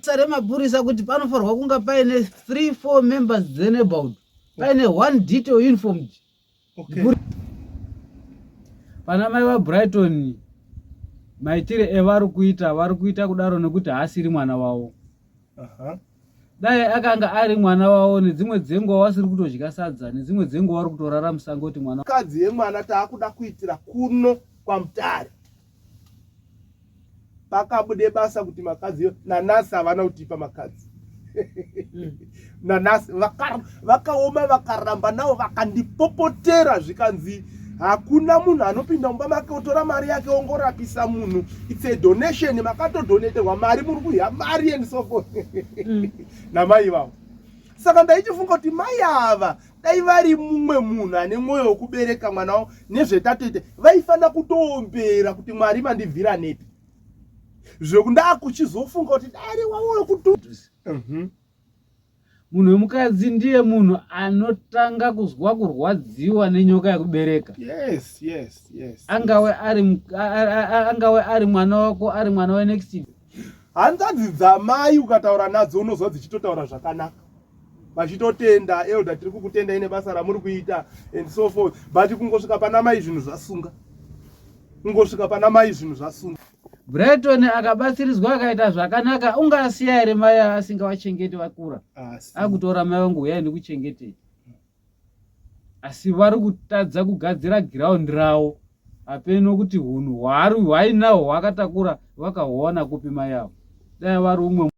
Sare mapurisa kuti panofanirwa kunga paine 3-4 members dzeneighborhood paine one detail informed. Pana mai vaBrighton maitire evari kuita kudaro nekuti haasiri mwana wavo. Dai akanga ari mwana wavo nedzimwe dzenguva wasiri kutodya sadza nedzimwe dzenguva wari kutorara musango kuti mwana kadzi yemwana taakuda kuitira kuno kwaMutare. Pakabude basa kuti makadzi nanasi havana kutipa makadzi. Nanasi vakaoma vakaramba navo vakandipopotera zvikanzi hakuna munhu anopinda mumba make otora mari yake ongorapisa munhu. It's a donation, makatodoneterwa mari muri kuya mari and so forth. Namai vavo. Saka ndaichifunga kuti mai ava dai vari mumwe munhu ane mwoyo wokubereka mwana wavo nezvetatoite vaifana kutoombera kuti Mwari mandibvira nepi. Zvekunda kuchizofunga kuti dai wauya kutudzisa. Munhu wemukadzi ndiye munhu anotanga kuzwa kurwadziwa nenyoka yakubereka. Yes. Angawe ari mwana wako, ari mwana wenext. Hanzvadzi dzamai ukataura nadzo unozwa dzichitotaura zvakanaka. Vachitotenda elder tiri kukutenda ine basa ramuri kuita and so forth. But kungosvika pana mai zvinhu zvasunga. Brighton akabatsirizwa akaita zvakanaka, ungasiya here mai asingavachengeti vakura. Akutora mai vangu uyai ndikuchengetei. Asi vari kutadza kugadzira ground ravo. Apeno kuti hunhu hwainahwo hwakatakura vakahuwana kupi mai avo. Dai vari umwe.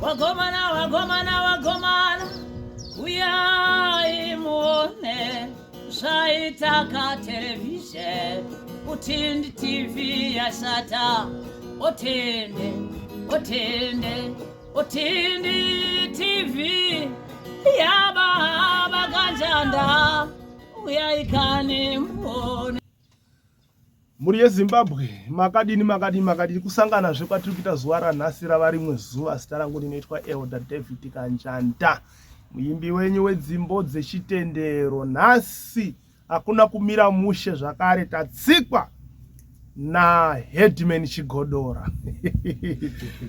Wagomana uyai muone zvaitaka television Utindi TV yasata Utindi TV yaba ganjanda uyaikane muone. Muri yeZimbabwe makadini kusangana zvekwatiri kuita zuva ranhasi rava rimwe zuva. Zita rangu rinoitwa Elder David Kanjanda, muimbi wenyu wedzimbo dzechitendero. Nhasi hakuna kumira mushe zvakare, tatsikwa naHeadman Chigodora.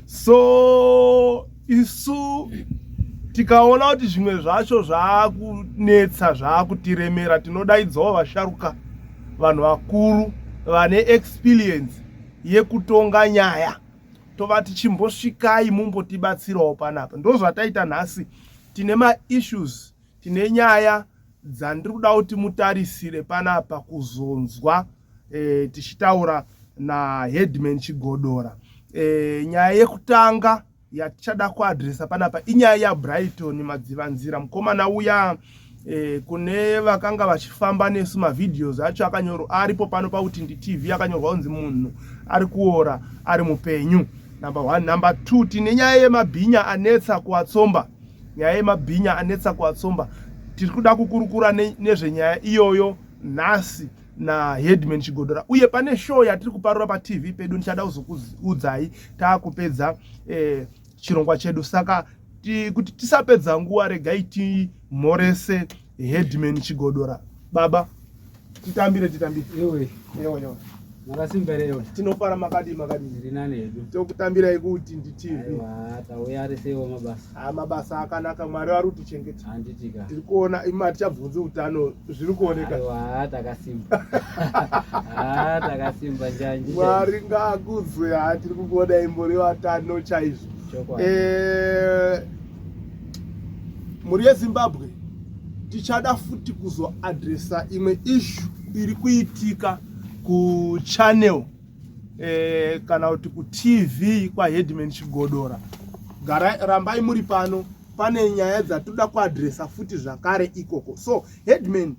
So isu tikaona kuti zvimwe zvacho zvaakunetsa zvaakutiremera, tinodaidzawo vasharuka, vanhu vakuru vane experience yekutonga nyaya, tovati chimbosvikai mumbotibatsirawo panapa. Ndozvataita nhasi. Tine ma-issues, tine nyaya dzandiri kuda kuti mutarisire panapa kuzonzwa tichitaura naHeadman Chigodora. Nyaya yekutanga yatichada kuadresa panapa inyaya yaBrighton Madzivanzira. Mukomana uya kune vakanga vachifamba nesu mavideos acho akanyorwa aripo pano paUtindi TV, akanyorwa kunzi munhu ari kuora ari mupenyu. Number 1. Number 2, tine nyaya yemabhinya anetsa kuvatsomba. Nyaya yemabhinya anetsa kuvatsomba. Tiri kuda kukurukura nezvenyaya iyoyo nhasi naHeadman Chigodora. Uye pane show yatiri kuparura paTV pedu ndichada kuzokuudzai taakupedza chirongwa chedu. Saka kuti tisapedza nguva, regai timhorese Headman Chigodora. Baba, titambire. Ewe. Makasimba leo. Tinofara makadi. Rinane hedu. Tokutambira kuUtindi TV. Aiwa, tauyaresewo mabasa. Mabasa akanaka, Mwari vari kutichengeta. Handitika. Tiri kuona imati chabvunza utano zviri kuoneka. Aiwa, takasimba. Takasimba njanje. Mwari ngaakuzwe, tiri kukuona imbori watano chaizvo. Muri yeZimbabwe tichada futi kuzoadresa imwe issue iri kuitika kuchannel kana kuti kuTV kwaHeadman Chigodora. Rambai muri pano, pane nyaya dzatoda kuadresa futi zvakare ikoko. So Headman,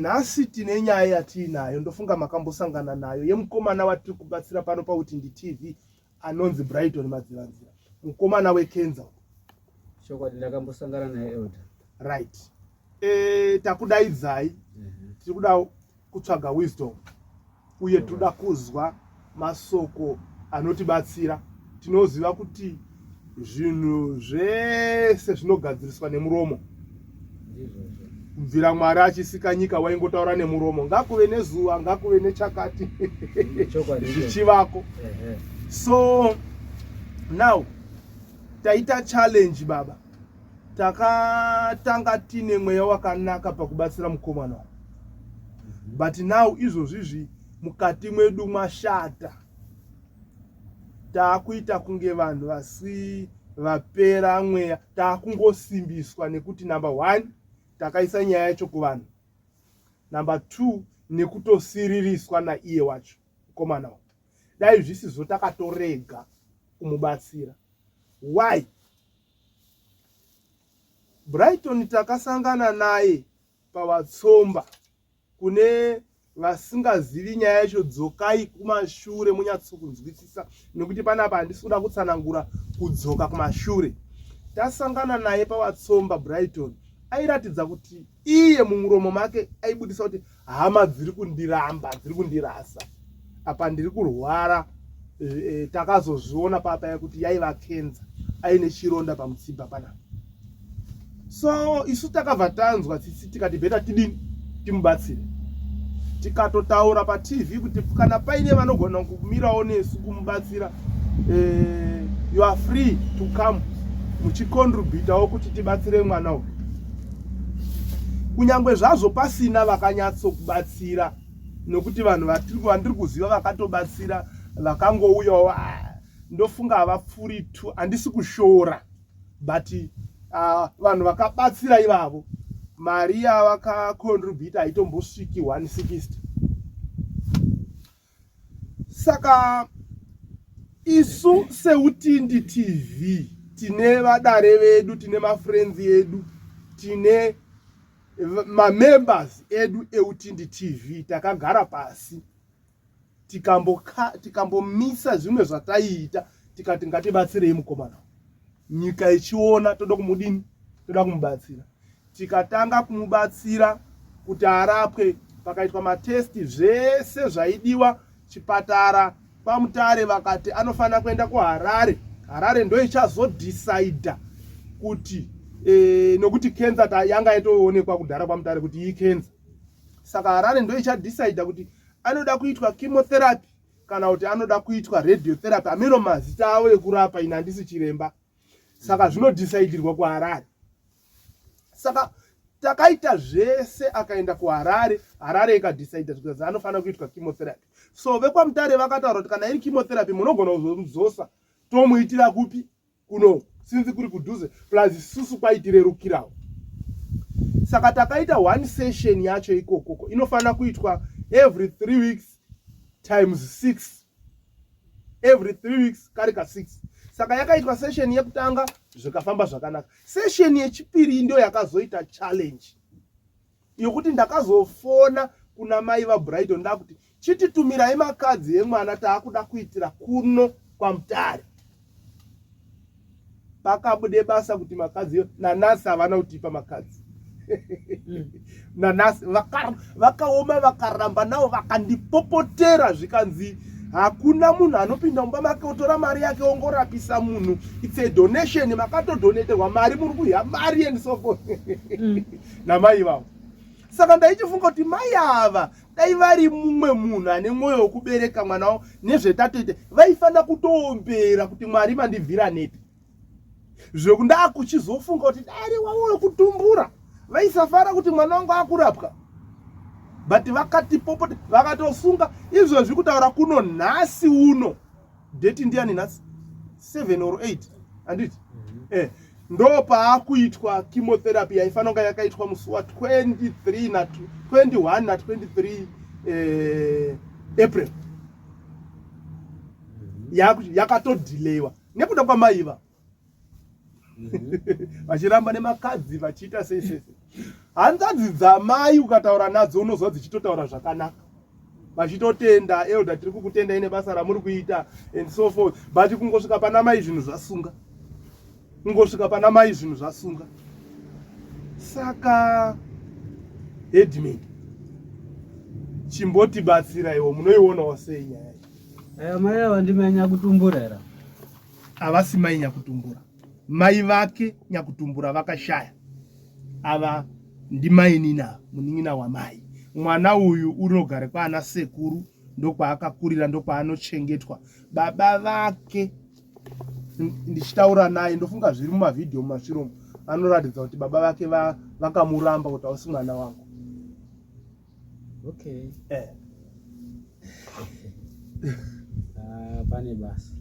nhasi tine nyaya yatiinayo, ndofunga makambosangana nayo, yemukomana watiri kubatsira pano paUtindi TV anonzi Brighton Madzivanzira, mukomana weKenza. Chokwadi ndakambosangana naye Elder. Right. Takudaidzai, tiri kuda kutsvaga wisdom, uye toda kuzwa masoko anotibatsira. Tinoziva kuti zvinhu zvese zvinogadziriswa nemuromo. kubvira Mwari achisika nyika waingotaura nemuromo, ngakuve nezuva, ngakuve nechakati zvichivako. So now taita challenge baba, takatanga tine mweya wakanaka pakubatsira mukomana, but now izvozvizvi mukati mwedu mwashata, taakuita kunge vanhu vasi vapera mweya, taakungosimbiswa nekuti number 1 takaisa nyaya yacho kuvanhu, number 2 nekutosiririswa naiye wacho mukomana. Dai zvisizvo takatorega kumubatsira. Why? Brighton takasangana naye pawatsomba, kune vasingazivi nyaya yacho, dzokai kumashure munyatsokunzwisisa, nekuti panapa handisi kuda kutsanangura kudzoka kumashure. Tasangana naye pawatsomba Brighton, airatidza kuti iye mumuromo make aibudisa kuti hama dziri kundiramba, dziri kundirasa, apa ndiri kurwara. Takazozviona papa kuti yaiva kenza, aine chironda pamutsipa panapa. So isu takabva tanzwa tsitsi tikati bheta tidini timubatsire. Tikatotaura paTV kuti kana paine vanogona kumirawo nesu kumubatsira, you are free to come, muchicontributawo kuti tibatsire mwana uyu. Kunyangwe zvazvo pasina vakanyatsokubatsira, nokuti vanhu vandiri kuziva vakatobatsira vakangouyawo, ndofunga havapfuri tu, handisi kushora, but vanhu vakabatsira ivavo mari yavakacontributa haitombosviki 160. Saka isu seUtindi TV tine vadare vedu, tine mafriends edu, tine mamembers edu eUtindi TV. Takagara pasi tikambomisa zvimwe zvataita, tikati ngatibatsirei mukomana. Nyika ichiona toda kumudini, toda kumubatsira. Tikatanga kumubatsira kuti arapwe, pakaitwa matesti zvese zvaidiwa, chipatara pamutare vakati anofana kuenda kuHarare. Harare ndo ichazodecide kuti nokuti kenza yanga itoonekwa kudhara pamutare kuti iyi kenza. Saka Harare ndo ichadecide kuti anoda kuitwa chemotherapy kana kuti anoda kuitwa radiotherapy. Ameno mazita avo ekurapa, ina handisi chiremba. Saka zvinodecidirwa kuHarare. Saka takaita zvese, akaenda kuHarare, Harare ikadecide kuti anofana kuitwa chemotherapy. So vekwamutare vakataura kuti kana iri chemotherapy munogona kuzomudzosa, tomuitira kupi? Kuno sinzi kuri kudhuze, plus isusu kwaitirerukirawo. Saka takaita 1 session yacho ikoko, inofana kuitwa every 3 weeks times 6, every 3 weeks karika 6. Saka yakaitwa session yekutanga zvikafamba zvakanaka. Session yechipiri ndio yakazoita challenge yokuti ndakazofona kuna mai vaBrighton ndakuti chititumirai makadzi emwana taakuda kuitira kuno kwaMutare. Pakabude basa kuti makadzi nanasi havana kutipa makadzi. Nanasi vakaoma vakaramba navo vakandipopotera zvikanzi hakuna munhu anopinda mumba make otora mari yake ongorapisa munhu. It's a donation, makatodoneterwa mari, muri kuya mari and so forth. Namai vavo. Saka ndaichifunga kuti mai ava dai vari mumwe munhu ane mwoyo wokubereka mwana wavo nezvetatoite, vaifana kutoombera kuti Mwari mandibvira nepi. Zvekunda kuchizofunga kuti dai wavo wekutumbura vaisafara kuti mwana wangu akurapwa. But vakatipopota, vakatosunga izvozvi kutaura kuno nhasi uno. Date ndiani nhasi? 7 or 8. Anditi? Ndo paakuitwa chemotherapy yaifana kunge yakaitwa musi wa 23 na 21 na 23 April. Yakatodhilewa nekuda kwamaiva. Vachiramba nemakadzi vachiita sei. Hanzvadzi dzamai ukataura nadzo unozwa dzichitotaura zvakanaka, vachitotenda, elder tiri kukutenda ine basa ramuri kuita and so forth. But kungosvika pana mai zvinhu zvasunga, kungosvika pana mai zvinhu zvasunga. Saka headman chimbotibatsira iwo, munoionawo sei nyaya? Mai ava ndimai nyakutumbura era? Havasi mai nyakutumbura, mai vake nyakutumbura vakashaya. Ava ndimainina munin'ina wamai. Mwana uyu unogara kwaana sekuru, ndokwaakakurira, ndokwaanochengetwa. Baba vake ndichitaura naye ndofunga zviri mumavhidhiyo mumasviromo anoratidza kuti baba vake vakamuramba kuti hausi mwana wangu. Okay. Pane basa.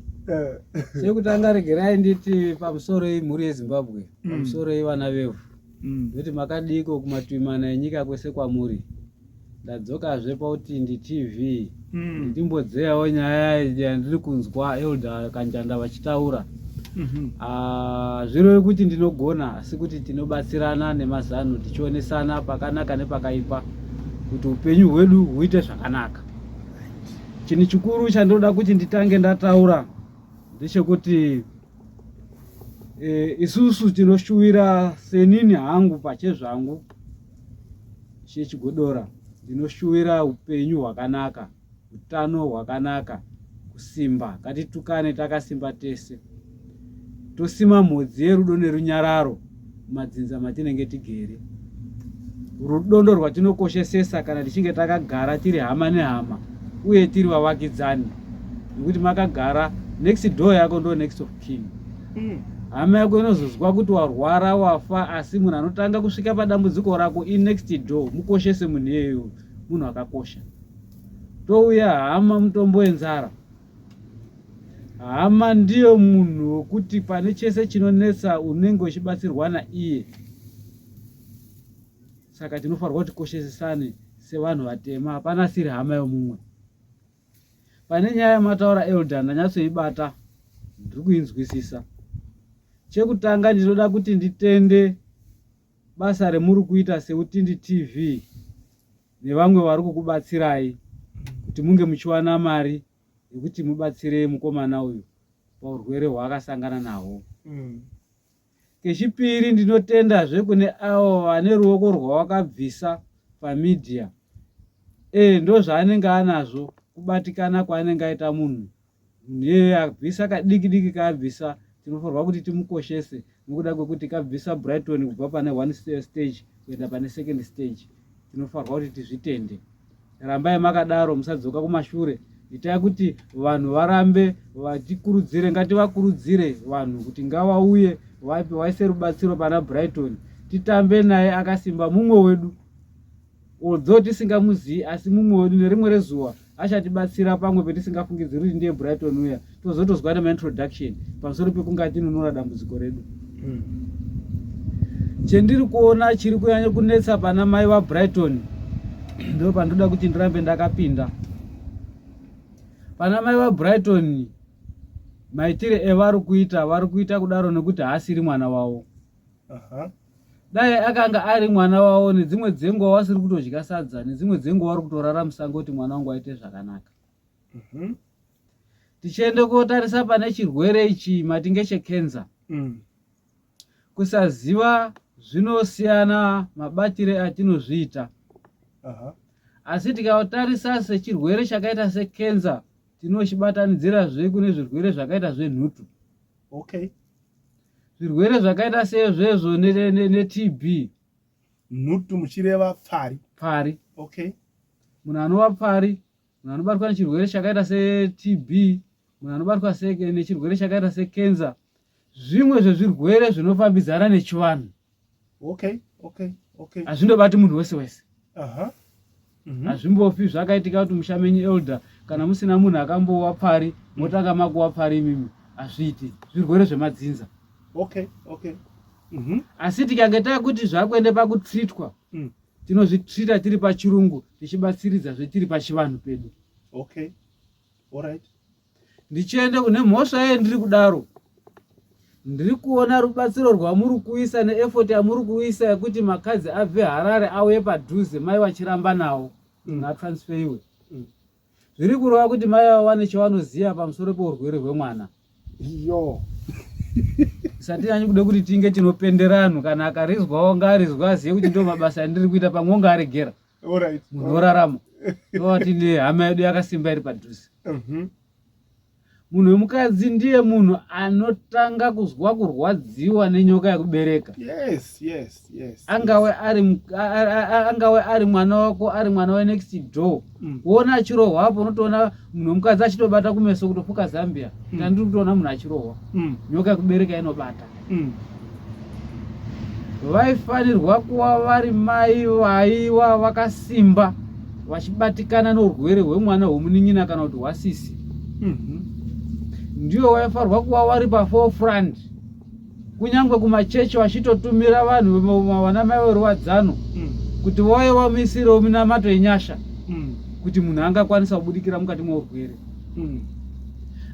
Chekutanga regerai nditi pamusoro yemhuri yeZimbabwe, pamusoro yevana vevu. Ndokuti makadiko kumatwimana enyika kwese kwamuri. Ndadzokazve pauti TV ndimbodzeyawo nyaya yandiri kunzwa Elder Kanjanda vachitaura. Zviro kuti ndinogona asi kuti tinobatsirana nemazano tichionesana pakanaka nepakaipa kuti upenyu hwedu huite zvakanaka. Chinhu chikuru chandoda kuti nditange ndataura ndechekuti isusu tinoshuwira senini hangu pachezvangu chechigodora, ndinoshuwira upenyu hwakanaka, utano hwakanaka, kusimba. Ngatitukane takasimba tese, tosima mhodzi yerudo nerunyararo mumadzinza matinenge tigere. Rudo ndo rwatinokoshesesa kana tichinge takagara tiri hama nehama uye tiri vavakidzani, nekuti makagara next door yako ndo next of kin. Hama yako inozozwa kuti warwara wafa, asi munhu anotanga kusvika padambudziko rako next door, mukoshese munhu iyeyo, munhu akakosha. Touya hama mutombo wenzara. Hama ndiyo munhu wokuti pane chese chinonetsa unenge uchibatsirwa naiye. Saka tinofanirwa kuti tikoshesesane sevanhu vatema, hapana siri hama yomumwe. Pane nyaya mataura Elder ndanyatsoibata, ndiri kuinzwisisa. Chekutanga ndinoda kuti nditende basa remuri kuita seUtindi TV nevamwe vari kukubatsirai kuti munge muchiwana mari yekuti mubatsire mukomana uyu paurwere hwaakasangana nahwo. Kechipiri ndinotendazve kune avo vane ruoko rwawakabvisa pamedia. Ndo zvaanenge anazvo, kubatikana kwaanenge aita munhu. Ndiye abvisa kadiki kaabvisa, tinofanirwa kuti timukoshese nekuda kwekuti kabvisa Brighton kubva pane 1 stage kuenda pane 2nd stage. Tinofanirwa kuti tizvitende. Rambai makadaro, musadzoka kumashure. Itai kuti vanhu varambe vachikurudzire, ngativakurudzire vanhu kuti ngavauye vaise rubatsiro pana Brighton. Titambe naye akasimba, mumwe wedu. Although tisingamuzivi asi mumwe wedu, nerimwe rezuva achatibatsira pamwe petisingafungidziri kuti ndiye Brighton uya. Tozotozwa nemaintroduction pamusoro pekunge atinunura dambudziko redu. Chendiri kuona chiri kunyanya kunetsa pana mai vaBrighton, ndo pandoda kuti ndirambe ndakapinda. Pana mai vaBrighton, maitire evari kuita kudaro nekuti haasiri mwana wavo. Dai akanga ari mwana wavo, nedzimwe dzenguva wasiri kutodya sadza, nedzimwe dzenguva wari kutorara musango kuti mwana wangu aite zvakanaka. Tichiende kotarisa pane chirwere ichi matinge chekenza. Kusaziva zvinosiyana mabatire atinozviita. Asi tikatarisa sechirwere chakaita sekenza, tinochibatanidzirazve kune zvirwere zvakaita zvenhutu. Zvirwere zvakaita seizvezvo neTB. Nhutu muchireva pfari. Munhu anova pfari, munhu anobatwa nechirwere chakaita seTB, munhu anobatwa nechirwere chakaita sekenza, zvimwe zvezvirwere zvinofambidzana nechivanhu. Hazvindobati munhu wese wese. Hazvimbofi zvakaitika kuti mushamenyi Elder kana musina munhu akambowa pfari motanga makuwa pfari imimi. Hazviiti, zvirwere zvemadzinza. Asi tikange takuti zvakuende pakutreatwa, tinozvitreata tiri pachirungu, tichibatsiridza tiri pachivanhu pedu. Ndichiende kune mhosva yendiri kudaro, ndiri kuona rubatsiro rwamuri kuisa neeffort yamuri kuisa yekuti makadzi abve Harare auye padhuze, mai vachiramba nawo ngatransferiwe. Zviri kureva kuti mai vawane chavanoziva pamusoro peurwere hwemwana. Satinyanyi kude kuti tinge tinopendera anhu, kana akarizwawo ngaarizwa azive kuti ndo mabasa andiri kuita, pamwe ngaaregera. Munhu orarama. Toti ne hama yedu yakasimba iri padhuze. munhu wemukadzi ndiye munhu anotanga kuzwa kurwadziwa nenyoka yekubereka. Angawe ari mwana wako, ari mwana we next door. Kuona achirohwa hapo unotoona munhu wemukadzi achitobata kumeso kutofuka Zambia. Ndiri kutoona munhu achirohwa. Nyoka yekubereka inobata. Vaifanirwa kuva vari mai vaiva vakasimba vachibatikana neurwere hwemwana hwomunin'ina kana kuti hwasisi. Ndiyo vaifanirwa kuva vari paforefront, kunyange kumachechi vachitotumira vanhu vana mai veruvadzano kuti vauye vamisire minamato yenyasha kuti munhu angakwanisa kubudikira mukati meurwere.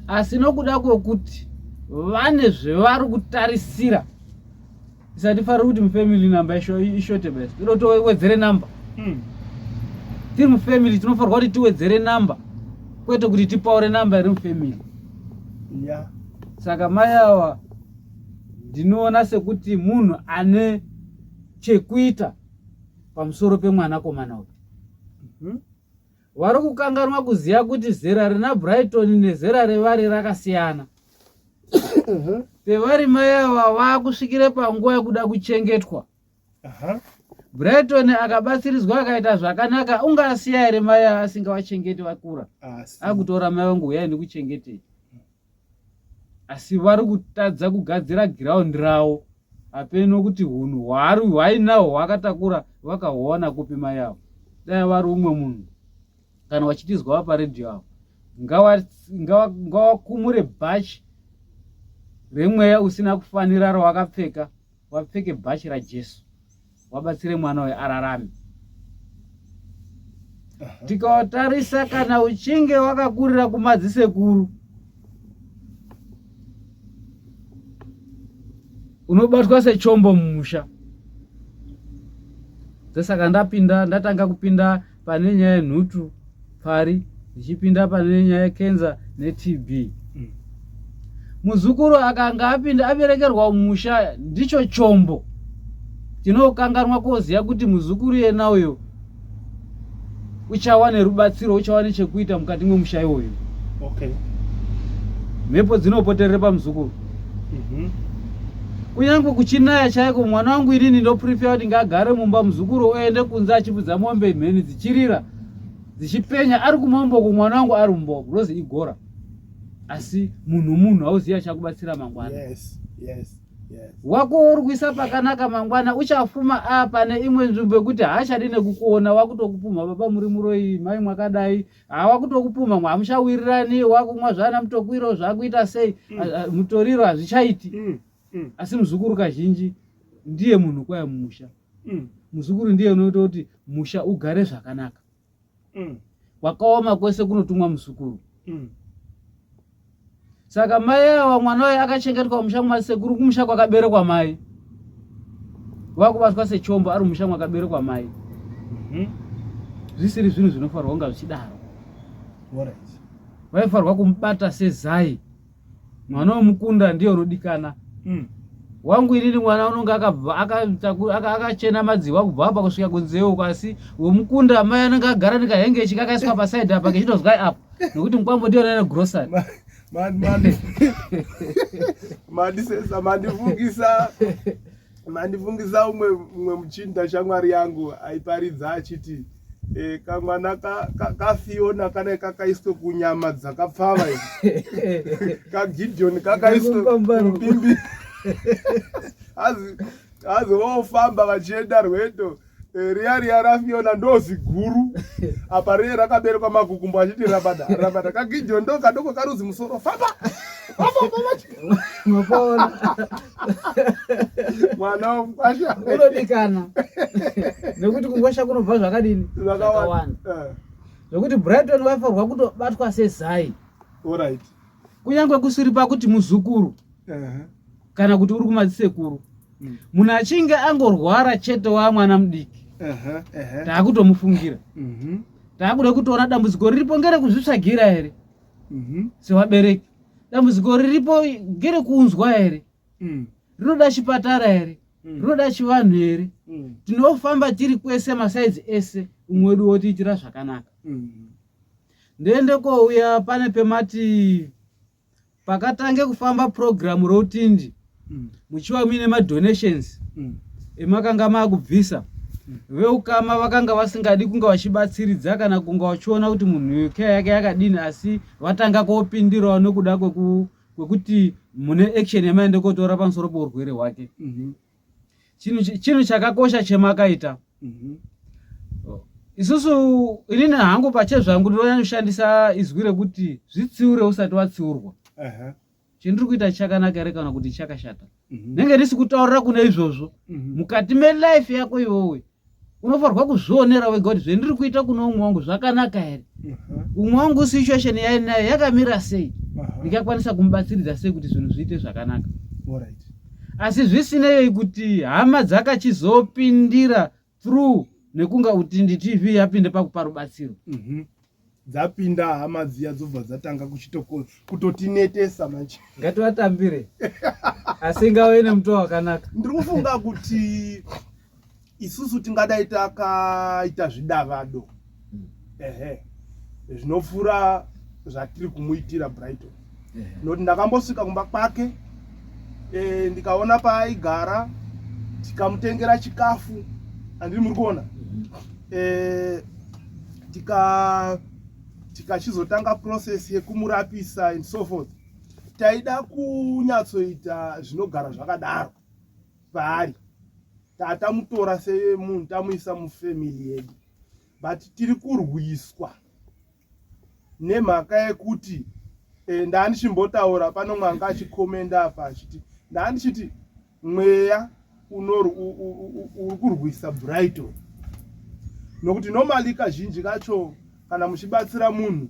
Asi nokuda kwekuti vane zvevari kutarisira, isatifanira kuti mufamily namba ishote basi, tinotowedzere namba. Tiri mufamily tinofanirwa kuti tiwedzere namba, kwete kuti tipaure namba iri mufamily. Saka mai ava ndinoona sekuti munhu ane chekuita pamusoro pemwana komana uyu. Vari kukanganwa kuziva kuti zera rina Brighton nezera revari rakasiyana. Pevari mai ava vakusvikire panguva yekuda kuchengetwa. Brighton akabatsiridzwa akaita zvakanaka, ungasiya here mai asingavachengeti vakura? Akutora mai vangu uyai ndikuchengetei. Asi vari kutadza kugadzira ground ravo, apeno kuti hunhu hwainahwo hwakatakura vakahuona kupi mai avo. Dai vari umwe munhu kana wachitizwa paredhiyo avo, ngavakumure bhachi remweya usina kufanira rawakapfeka, wapfeke bhachi raJesu, wabatsire mwana uyu ararame. Tikatarisa kana uchinge wakakurira kumadzisekuru, unobatwa sechombo mumusha. Saka ndatanga kupinda pane nyaya yenhutu pari, ndichipinda pane nyaya yekenza neTB. Muzukuru akanga apinda aberekerwa mumusha ndicho chombo. Tinokanganwa kuziva kuti muzukuru yena uyo uchawa nerubatsiro, uchawa nechekuita mukati mwemusha iwoyo. Mhepo dzinopoterera pamuzukuru. Kunyange kuchinaya chaiko, mwana wangu inini ndoprefera kuti ngagare mumba, muzukuru oende kunze achibudza mombe mheni dzichirira dzichipenya, ari kumambo kumwana wangu ari mumba rozi igora. Asi munhu hauziva chakubatsira mangwana. Wako uri kuisa pakanaka mangwana, uchafuma pane imwe nzvimbo yekuti haachadi nekukuona, wakutokupuma baba muri muroi, mai mwakadai, wakutokupuma mwamushawirirani, wakumwa zvana mutokwiro zvakuita sei, mutoriro hazvichaiti. Asi muzukuru kazhinji ndiye munhu kwaya mumusha. Muzukuru ndiye unoita kuti musha ugare zvakanaka. Wakaoma kwese kunotumwa muzukuru. Saka mai ava mwana uyu akachengetwa mumusha mwasekuru, kumusha kwakaberekwa mai. Wakubatwa sechombo ari mumusha mwakaberekwa mai. Zvisiri zvinhu zvinofanirwa kunga zvichidaro. Vaifanirwa kumubata sezai. Mwana womukunda ndiye unodikana. Wangu inini mwana unonga akachena madziwa kubva apa kusvika kunzeu, asi womukunda mai anenge agara nekahengechi kakaiswa pasaidi apa kechitozwai apa, nekuti mukwambo ndiyo nene grocery. Mandivungisa umwe muchinda shamwari yangu aiparidza achiti kamwana kafiona kana kakaiswe kunyama dzakapfava kaGideon kakaiswe kumbimbi azi vofamba vachienda rwedo riya rafiona ndoziguru apa riye rakaberekwa magukumbo achiti rabada kaGideon ndo kadoko karudzi musoro famba mwana womkwasha unodikana nekuti kungwasha kunobva zvakadini zvakawanda, zvokuti Brighton vaifanirwa kutobatwa sezai. Kunyange kusiri pakuti muzukuru kana kuti uri kumadzisekuru, munhu achinge angorwara chete wamwana mudiki, taakutomufungira. Taakuda kutoona dambudziko riripo ngere kuzvitsvagira here sevabereki, dambudziko riripo ngere kuunzwa here, rinoda chipatara here, rinoda chivanhu here. Tinofamba tiri kwese masaidzi ese, umwe wedu wotiitira zvakanaka. Ndende kouya pane pemati pakatange kufamba program routindi muchiwa mine madonations emakanga makubvisa veukama vakanga vasingadi kunga vachibatsiridza kana kunga vachiona kuti munhu UK yake yakadini, asi vatanga kopindirawo nekuda kwekuti mune action yamaende kotora pamusoro peurwere hwake. Chinhu chakakosha chemakaita. Isusu inini hangu pachezvangu ndinonyanyoshandisa izwi rekuti zvitsiure usati watsiurwa. Chendiri kuita chakanaka ere kana kuti chakashata. Nenge ndisi kutaurira kune izvozvo mukati melife yako iwowe unofarwa kuzvionera wega kuti zvendiri kuita kuno umwe wangu zvakanaka ere, umwe wangu situation yainayo yakamira sei, ndikakwanisa kumubatsiridza sei kuti zvinhu zviite zvakanaka. Asi zvisinei kuti hama dzakachizopindira through nekunga Utindi TV yapinde pakupa rubatsiro. Dzapinda hama dziya dzobva dzatanga kutotinetesa manje. Ngativatambire asingave nemuto wakanaka. Ndiri kufunga kuti isusu tingadai takaita zvidavado zvinopfuura zvatiri kumuitira Brighton. Noti ndakambosvika kumba kwake ndikaona paaigara, tikamutengera chikafu, andiri muri kuona, tikachizotanga process yekumurapisa and so forth. Taida kunyatsoita zvinogara zvakadaro paari, tatamutora semunhu tamuisa mufamily yedu, but tiri kurwiswa nemhaka yekuti ndaanichimbotaura pano mwanga achikomenda apa achiti ndaanichiti mweya uri kurwisa Brighton, nokuti normally kazhinji kacho kana muchibatsira munhu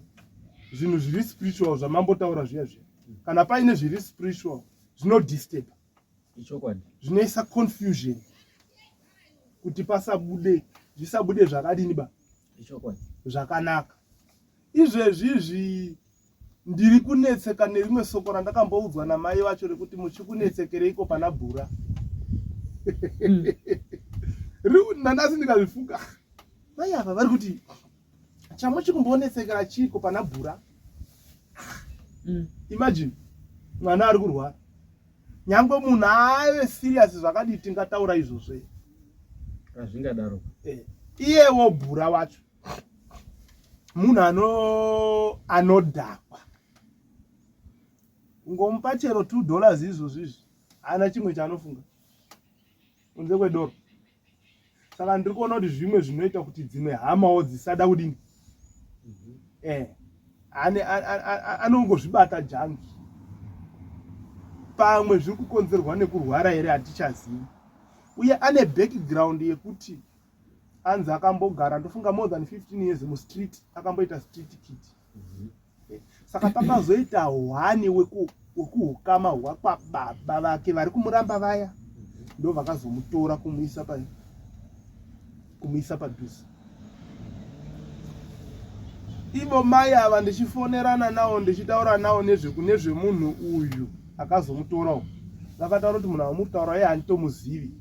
zvinhu zviri spiritual zvamambotaura zviya zviya, kana paine zviri spiritual zvinodisturb, zvinoisa confusion kuti zvisabude zvakadini ba zvakanaka. Izvezvizvi ndiri kunetseka nerimwe soko randakamboudzwa namai vacho rekuti muchikunetsekereiko pana bhura. Nandasi ndikazvifunga mai ava vari kuti chamuchikumbonetsekera chiko pana bhura. Imagine mwana ari kurwara, nyangwe munhu ave serious zvakadii tingataura izvozvo zvingadaro. Iyewo bhura wacho munhu anodhakwa, ungomupa chero $2 izvozvizvi haana chimwe chaanofunga kunze kwedoro. Saka ndiri kuona kuti zvimwe zvinoita kuti dzimwe hamawo dzisada kudini, anongozvibata jangi. Pamwe zviri kukonzerwa nekurwara here hatichazivi, uye ane background yekuti anzi akambogara ndofunga more than 15 years mustreet, akamboita street kid. Saka pakazoita hwani wekuhukama hwakwababa vake vari kumuramba vaya, ndo vakazomutora kumuisa padhuze. Ivo mai ava ndichifonerana nawo ndichitaura nawo nezvemunhu uyu akazomutorawo, vakataura kuti munhu amutaura iye handitomuzivi.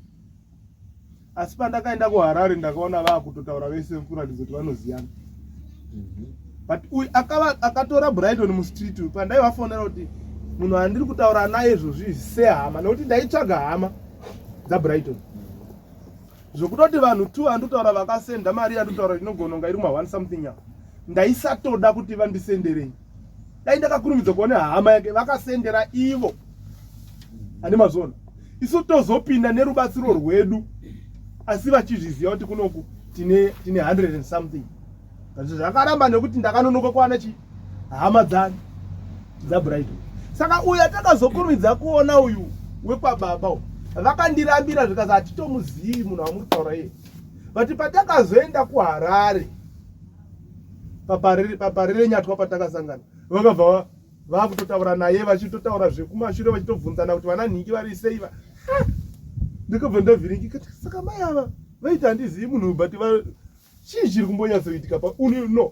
Asi pandakaenda kuHarare ndakaona vakutotaura vese kuratidza kuti vanoziyana. But uyu akatora Brighton mustreet uyu, pandaivafonera kuti munhu andiri kutaura naye izvozvi sehama, nekuti ndaitsvaga hama dzaBrighton. Zvokutoti vanhu 2 andotaura vakasenda mari andotaura inogona kunga iri 1 something yawo, ndaisatoda kuti vandisenderei. Dai ndakakurumidza kuona hama yake vakasendera ivo. Ane mazona isu tozopinda nerubatsiro rwedu, asi vachizviziva kuti kunoku tine 100 and something. Zvakaramba nekuti ndakanonoka kuwana hama dzaBrighton. Saka uyu atakazokurumidza kuona uyu wekwababa vakandirambira zvikazi hatitomuzivi munhu wamutaura iye. But patakazoenda kuHarare paparire nyatwa patakasangana, vakabva vakutotaura naye vachitotaura zvekumashure vachitobvunzana kuti vana nhingi vari sei. Ndikabva ndavhiringika, saka mai ava vaita handizivi munhu, but chii chiri kumbonyatsoitika no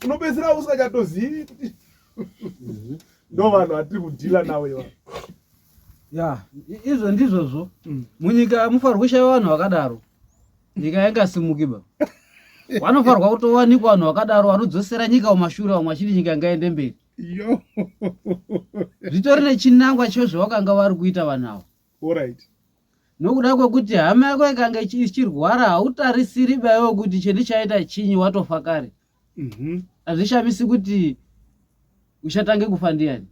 unopedzisira usingachatozivi kuti ndo vanhu atiri kudhila nawo iva. Izvo ndizvozvo munyika mufarwa kushaiwa vanhu vakadaro, nyika yangasimukiba. Vanofarwa kutowanikwa vanhu vakadaro vanodzosera nyika kumashure, vamwe vachiti nyika ngaende mberi. Yo. Zvitori nechinangwa chezvawakanga vari kuita vanhu ava. Alright. Nokuda kwekuti hama yako ikanga ichirwara hautarisiri baiwo kuti chendichaita chinyi watofa kare. Hazvishamisi kuti uchatange kufa ndiani.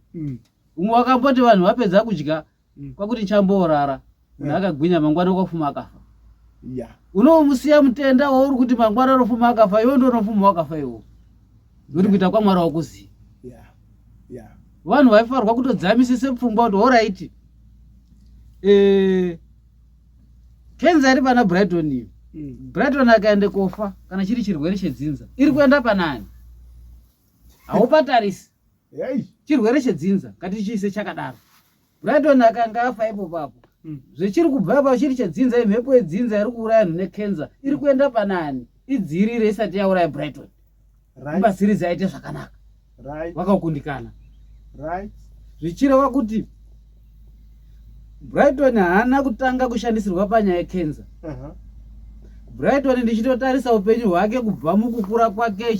Umwe wakamboti vanhu vapedza kudya kwakuti chamborara munhu akagwinya mangwana kwafuma akafa. Unomusiya mutenda wauri kuti mangwana anofuma akafa, iwe ndo unofuma wakafa iwo. Uri kuita kwaMwari wakuziya. Vanhu vaifarwa kutodzamisise pfungwa kuti alright, Kenza ari pana Brighton iyo. Brighton akaende kofa kana chiri chirwere chedzinza. Iri kuenda panani? Haupatarisi. Chirwere chedzinza ngatichiise chakadaro. Brighton akanga afa ipo papo. Zvichiri kubva pa chiri chedzinza, imhepo yedzinza iri kuuraya nhune Kenza. Iri kuenda panani? Idzirire isati yauraya Brighton. Mbasiri zaite zvakanaka. Vakakundikana. Zvichireva kuti Brighton haana kutanga kushandisirwa panyaya yeKenza. Brighton ndichitotarisa upenyu hwake kubva mukukura kwake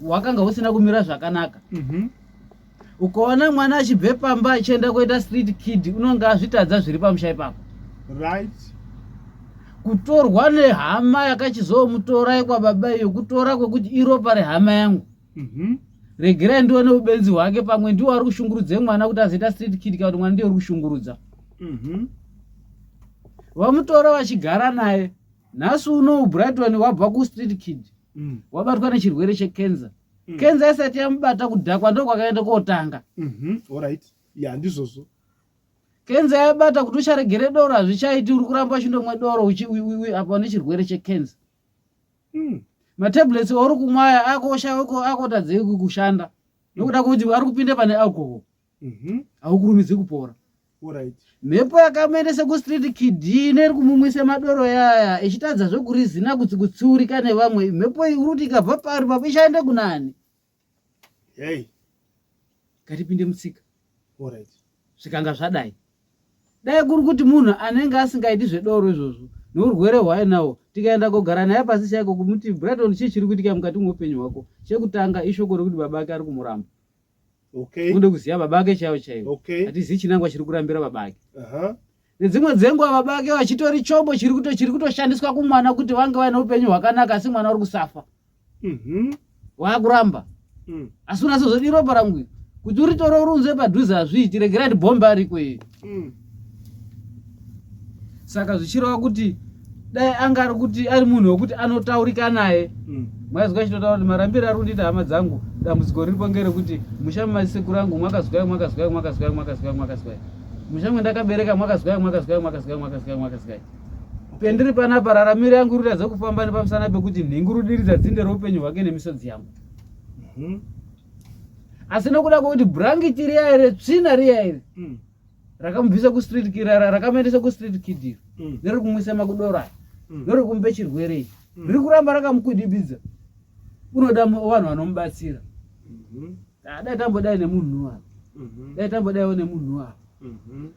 hwakanga husina kumira zvakanaka. Ukaona mwana achibve pamba achienda kuita street kid, unonga azvitadza zviri pamusha ipapo. Kutorwa nehama yakachizomutora kwababa iyo, kutora kwekuti iropa rehama yangu. Regerai ndione ubenzi hwake, pamwe ndiwo ari kushungurudza mwana kuti azoita street kid kana kuti mwana ndiye ari kushungurudza. Vamutora vachigara naye. Nhasi uno Brighton wabva ku street kid. Wabatwa nechirwere cheKenza. Kenza isati yamubata kudhakwa ndo kwakaenda kotanga. Alright. Ndizvozvo. Kenza yabata kuti ucharegere doro hazvichaiti, uri kuramba chindomwe doro apa nechirwere cheKenza. Matablets uri kumwaya akosha akotadze kushanda. Nokuda kuti ari kupinde pane alcohol. Haukurumidzi kupora. Mhepo yakaendese ku street kid iri kumumwise madoro yaya ichitadza zvokurizina kuti kutsiurika nevamwe. Mhepo iyi uri kuti ikabva pari papo ichaende kunani? Ngatipinde mutsika. Zvikanga zvadai. Dai kuri kuti munhu anenge asingaiti zvedoro izvozvo neurwere hwainawo, tikaenda kogara naye pasi chaiko kumuti Brighton chii chiri kuitika mukati mweupenyu hwako, chekutanga ishoko rekuti baba ake ari kumuramba. Unode kuziya baba ake chaiwo. Hatizivi chinangwa chiri kurambira baba ake. Nedzimwe dzenguva baba ake vachitori chombo chiri kutoshandiswa kumwana kuti vange vaine upenyu hwakanaka, asi mwana uri kusafa. Waakuramba. Asi unasozodi ropa rangu kuti uritore urunze padhuze hazviiti, regerai ndibhomba ariko iyi. Saka zvichireva kuti dai anga ari kuti ari munhu wekuti anotaurika naye. Mwaizwa chitotaura kuti marambire ari kundiita hama dzangu, dambudziko riripo ngerekuti musha masekuru angu mwakazwai. Musha mwendakabereka mwakazwai. Pendiri panapa raramiro yangu iri kuratidza kufamba nepamusana pekuti nhingurudiridza dzinde roupenyu hwake nemisodzi yangu. Asi nokuda kwokuti brangiti riya ire, tsvina riya ire rakamubvisa ku street kid, rakamuendesa ku street kid, neri kumwisa makudoro aya, neri kumupe chirwere ichi, riri kuramba rakamukudibidza. Unoda vanhu vanomubatsira. Dai tambodai nemunhu wavo.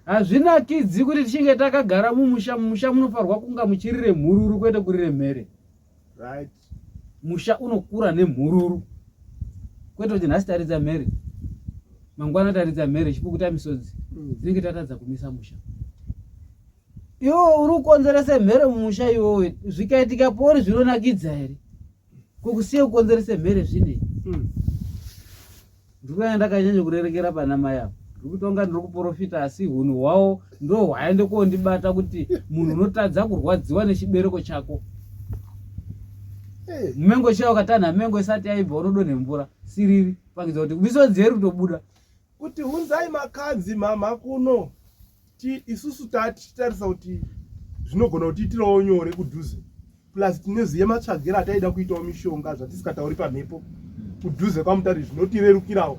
Hazvinakidzi kuti tichinge takagara mumusha munofarwa kunga muchirire mhururu kwete kurire mhere. Musha unokura nemhururu kwete kuti nhasi taridza mhere, mangwana taridza mhere, chipukuta misodzi dzinenge tatadza kumisa musha. Iwo uri kukonzerese mhere mumusha iwowe, zvikaitika pori zvinonakidza here? Kukusiye kukonzerese mhere zvinei? Ndikuya ndakanyanya kurerekera pana mai avo. Ndikutonga ndiri kuprofita, asi hunhu hwawo ndo hwaende kondibata kuti munhu unotadza kurwadziwa nechibereko chako. Mumengo chaiwo katana mengo isati yaibva unodonhe mvura siriri pangidza kuti misodzi yeri kutobuda. Kuti hunzai makadzi mama kuno isusu tichitarisa kuti zvinogona kutiitirawo nyore kudhuze, plus tinoziye matsvagiro ataida kuitawo mishonga zvatisikatauri pamhepo kudhuze kwamutari zvinotirerukirawo.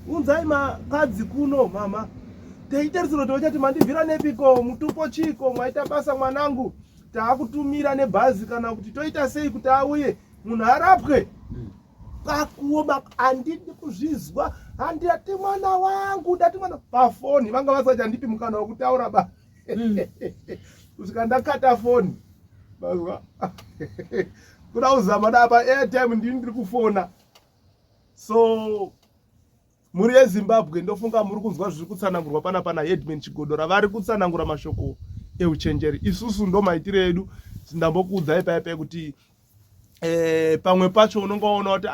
Unzai makadzi kuno mama, teitarisiro tochati mandibvira nepiko, mutupo chiko, mwaita basa mwanangu, taakutumira nebhazi kana kuti toita sei kuti auye munhu arapwe. Kakuoma handidi kuzvizwa, handati mwana wangu, ndati mwana pafoni, vanga vasati handipi mukana wokutaura ba. Kusvika ndakata foni. Bazwa. Kuda uzama napa airtime ndiri kufona. So muri yeZimbabwe ndofunga muri kunzwa zviri kutsanangurwa pana Headman Chigodora vari kutsanangura mashoko euchenjeri. Isusu ndo maitiro edu. Ndambokuudzai paipai kuti pamwe pacho unongoona kuti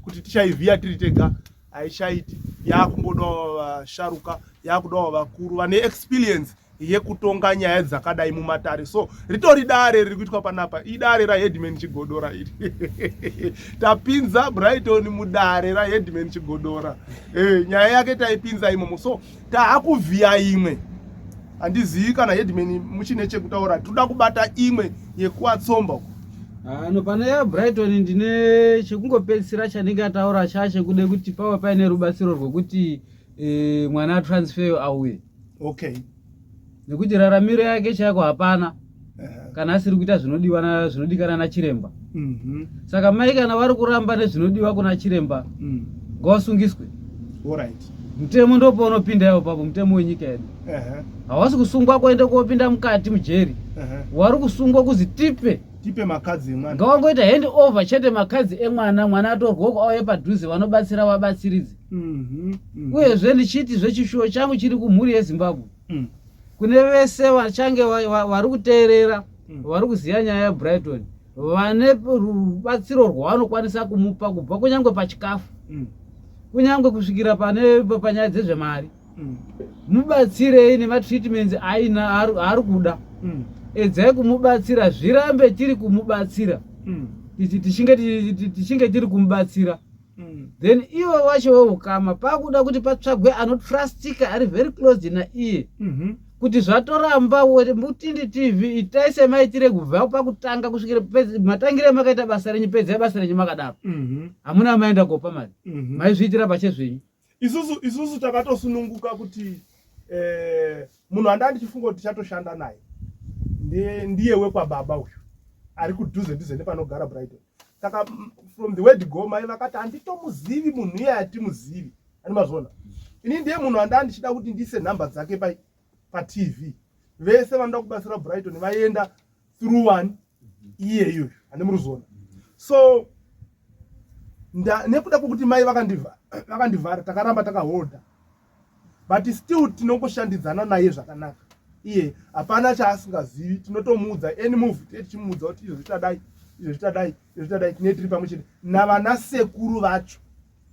kuti tichaivhiya tiri tega aishaiti, yakumbodawo vasharuka, yakudawo vakuru vane experience yekutonga nyaya dzakadai mumatare. So ritori dare riri kuitwa panapa, idare raHeadman Chigodora iri. Tapinza Brighton mudare raHeadman Chigodora. Nyaya yake taipinza imomo. So taakuvhiya imwe. Handizivi kana Headman muchine chekutaura, toda kubata imwe yekuatsomba. No, pane ya Brighton ndine chekungopedzisira chandinge ataura chache kude kuti pawe paine rubatsiro rwokuti mwana transfer auye. Okay. Nekuti raramiro yake chako hapana. Kana asiri kuita zvinodikana na chiremba. Saka mai kana vari kuramba nezvinodiwa kuna chiremba, ngawasungiswe. Alright. Mutemo ndopo unopinda yawo papo, mutemo wenyika yedu. Hawasi kusungwa kuenda kopinda mukati mujeri. Wari kusungwa kuzi tipe makadzi emwana. Ngawangoita hand over chete makadzi emwana, mwana atorwoko auye padhuze vanobatsira vabatsiridzi. Uyezve ndichiti zvechishuwo changu chiri kumhuri yeZimbabwe. Kune vese vachange vari kuteerera, vari kuziya nyaya yaBrighton, vane rubatsiro rwavanokwanisa kumupa kubva kunyangwe pachikafu, kunyangwe kusvikira panyaya dzezvemari. Mubatsirei nematreatments ari kuda. Edzai kumubatsira, zvirambe tiri kumubatsira. Tichinge tiri kumubatsira. Then ivo vacho ukama pakuda kuti patsvagwe anotrustika ari very close na iye. Kuti zvatoramba Mutindi TV itai semaitire kubva pakutanga kusvikira matangire makaita basa renyu, pedzai basa renyu makadaro. Hamuna maenda kopa mari. Maizviitira pachezvenyu. Isusu takatosununguka kuti munhu andandi chifungo kuti chatoshanda naye ndiye wekwababa uyu ari kudhuze nepanogara Brighton. Saka from the word go mai vakati handitomuzivi munhu iye atimuzivi. Animazvona. Ini ndiye munhu andandichida kuti ndise nhamba dzake paTV. Vese vanoda kubatsira Brighton vaenda through one iye iyoyo. Handimuruzona. So nekuda kwokuti mai vakandivhara takaramba takaholda. But still tinongoshandidzana naye zvakanaka. Iye hapana chaasingazivi, tinotomuudza any move tichimuudza kuti izvo zvitadai tine tiri pamwe chete navana sekuru vacho.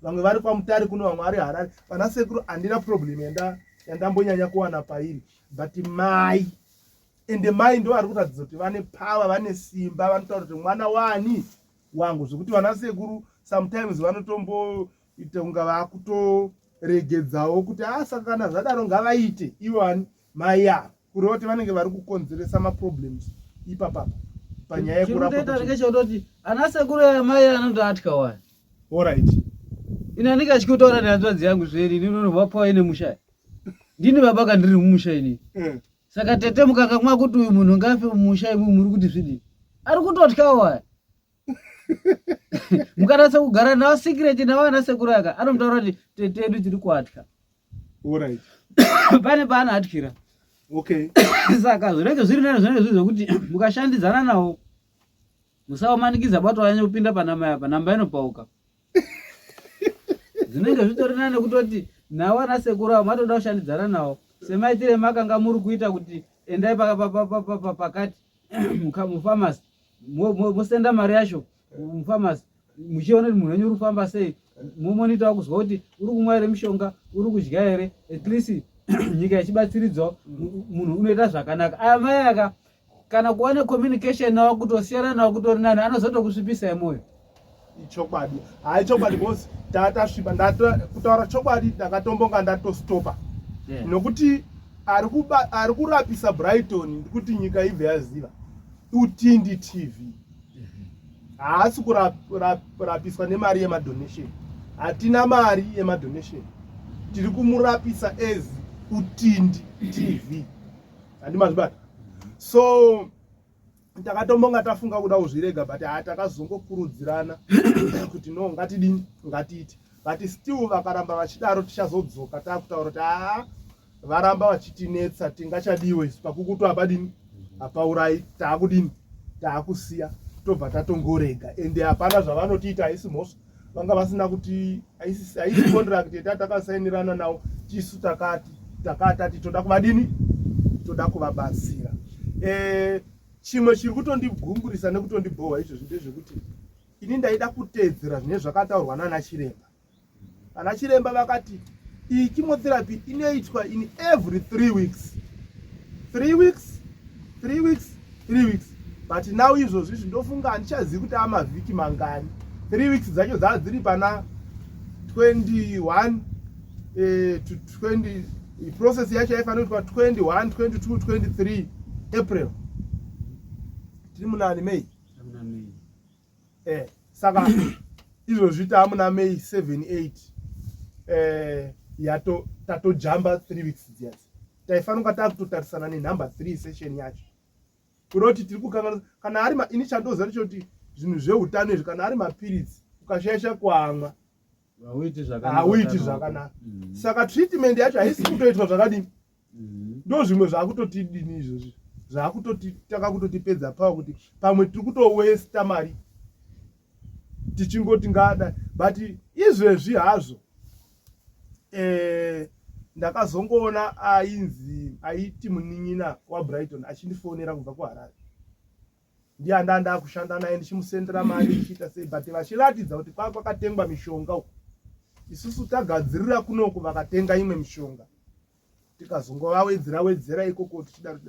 Vamwe vari kwaMutare kuno, vamwe vari Harare. Vana sekuru handina problem yandambonyanya kuwana pairi. But mai ende mai ndo vari kuratidza kuti vane power, vane simba, vanotaura kuti mwana wani wangu, zvokuti vana sekuru sometimes vanotomboita kunga vakutoregedzawo kuti saka kana zvadaro ngavaite iwani mai avo, kureva kuti vanenge vari kukonzeresa maproblems ipapapa panyaya yekurapa. Ndechototi ana sekuru yamai anondoatya wani. Alright. Ina ndikachikutaura nehanzvadzi yangu zveri ndinonobva paine musha. Ndini baba kandiri mumusha ini. Saka tete mukanga mwakuti uyu munhu ngafe mumusha imu muri kuti zvidii. Ari kutotya wani. Mukanasa kugara nawo secret navana sekuru aka anomutaura kuti tete edu tiri kuatya. Alright. Pane paanoatyira. Okay. Saka zvinenge zviri nane zvinenge zviri zvokuti mukashandidzana nawo musawamanikidza bato wanyanya kupinda panama yapa, namba inopauka. Zvinenge zvitori nane kutoti navana sekuru avo matoda kushandidzana nawo semaitire makanga muri kuita kuti endai pakati mufamasi mosenda mari yacho mufamasi muchiona kuti munhu wenyu uri kufamba sei, momonitawo kuzwa kuti uri kumwa here mishonga, uri kudya here, at least nyika ichibatsiridzawo munhu unoita zvakanaka. Aya mai aka kana kuva necommunication nawo kutosiyana nawo kutori nani anozotokusvipisai moyo. Chokwadi chokwadi bosi tatasviba kutaura chokwadi ndakatombonga ndatostopa. Nokuti ari kurapisa Brighton ndikuti nyika ibve yaziva Utindi TV. Haasi kurapiswa nemari yemadonation. Hatina mari yemadonation. Tiri kumurapisa as Utindi TV. Handimazvibata. So takatombonga tafunga kuda kuzvirega, but takazongokurudzirana kuti no ngatidini ngatiite. But still vakaramba vachidaro tichazodzoka takutaura kuti varamba vachitinetsa tingachadiwe pakukutu apadini apaurai taakudini taakusiya tobva tatongorega ende hapana zvavanotiita isi mhosva vanga vasina kuti haisi contract yatakasainirana nawo tisu takati toda kuvadini toda kuvabatsira. Chimwe chiri kutondigumburisa nekutondibhowa izvozvi ndezvekuti ini ndaida kuteedzera zvine zvakataurwa nana chiremba. Ana chiremba vakati iyi chemotherapy inoitwa in every 3 weeks. 3 weeks 3 weeks 3 weeks, but now izvozvi zvindofunga handichazivi kuti amavhiki mangani. 3 weeks dzacho dzava dziri pana 21 to 20. Process yacho yaifanira kuti pa 21 22 23 April tiri muna May. Saka izvozvi taamuna May 7 8 tatojamba 3 weeks dziyadzi. Taifanira kunga takutotarisana nenumber 3 session yacho kuroti tiri kukanganisa kana ari ini chandoziva necho kuti zvinhu zveutano izvi kana ari mapiritsi ukashaisha kuamwa hauiti zvakanaka. Saka treatment yacho haisi kutoitwa zvakadini. Ndo zvimwe zvakutotidini izvozvi zvakutotitaka kutotipedza pawo kuti pamwe tiri kutowesta mari tichingoti ngada. But izvezvi hazvo ndakazongoona aiti munin'ina waBrighton achindifonera kubva kuHarare. Ndiye ndanda kushanda naye ndichimusendera mari ndichiita sei, but vachiratidza kuti kwakatengwa mishonga uko. Isusu tagadzirira kunoku vakatenga imwe mishonga tikazongovawedzera ikoko tichida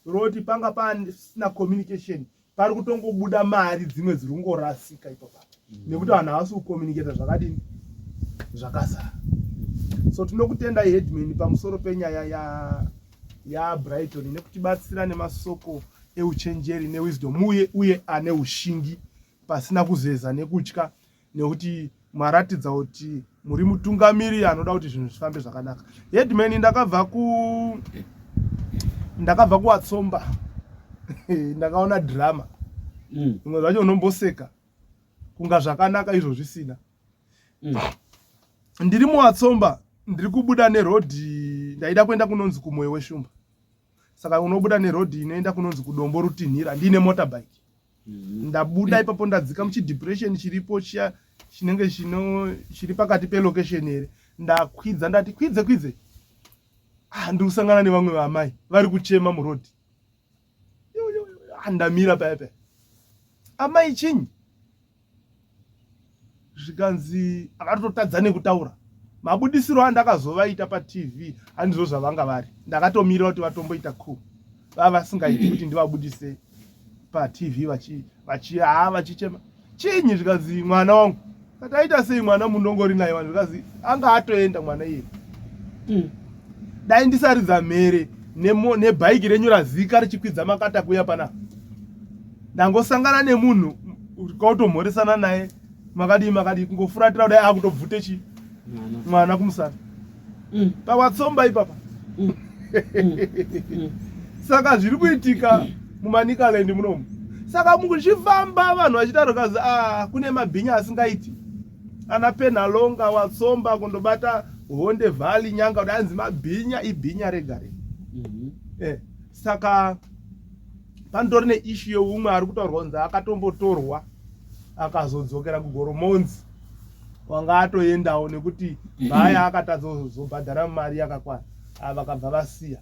roti panga pasina communication pari kutongobuda mari dzimwe dziri kungorasika ipopa nekuti vanhu havasi kucommunicata zvakadini zvakazara. So tinokutenda headman pamusoro penyaya yaBrighton nekutibatsira nemasoko euchenjeri newisdom uye ane ushingi pasina kuzeza nekutya, nekuti maratidza kuti muri mutungamiri anoda kuti zvinhu zvifambe zvakanaka. Headman ndakabva kuwatsomba ndakaona drama zvimwe zvacho unomboseka kunga zvakanaka izvo zvisina. Ndiri muwatsomba ndiri kubuda nerodhi ndaida kuenda kunonzi kuMoyo weShumba. Saka unobuda nerodhi inoenda kunonzi kuDombo Rutinhira ndine motorbike. Ndabuda ipapo ndadzika muchidepression chiripo chinenge chiri pakati pelocation here. Ndakwidza ndati kwidze ndiri kusangana nevamwe vamai vari kuchema murodhi. Ndamira paya amai chinyi zvikanzi akatotadza nekutaura. Mabudisiro andakazovaita paTV handizvo zvavanga vari. Ndakatomira kuti vatomboita cool. Vava vasingaiti kuti ndivabudise paTV vachichema chinyi zvikanzi mwana wangu. Kataita sei mwana munongori naye vanhu zvikanzi anga atoenda mwana iye. Dai ndisaridza mhere nebhaiki renyu razika richikwidza makata kuya pana. Ndangosangana nemunhu ukautomhoresana naye makadi kungofuratira kudai akutobvute mwana kumusana pawatsomba ipapa. Saka zviri kuitika mumanikaland munomu. Saka mukuchifamba vanhu vachitaura kazi kune mabhinya asingaiti ana Penhalonga Watsomba kundobata Honde Valley nyanga kuti anzi mabhinya ibhinya rega. Saka pandori neissue yeumwe ari kutaurwa kunzi akatombotorwa akazodzokera kuGoromonzi wanga atoendawo nekuti bhaya akatadza kuzobhadhara mari yakakwana vakabva vasiya.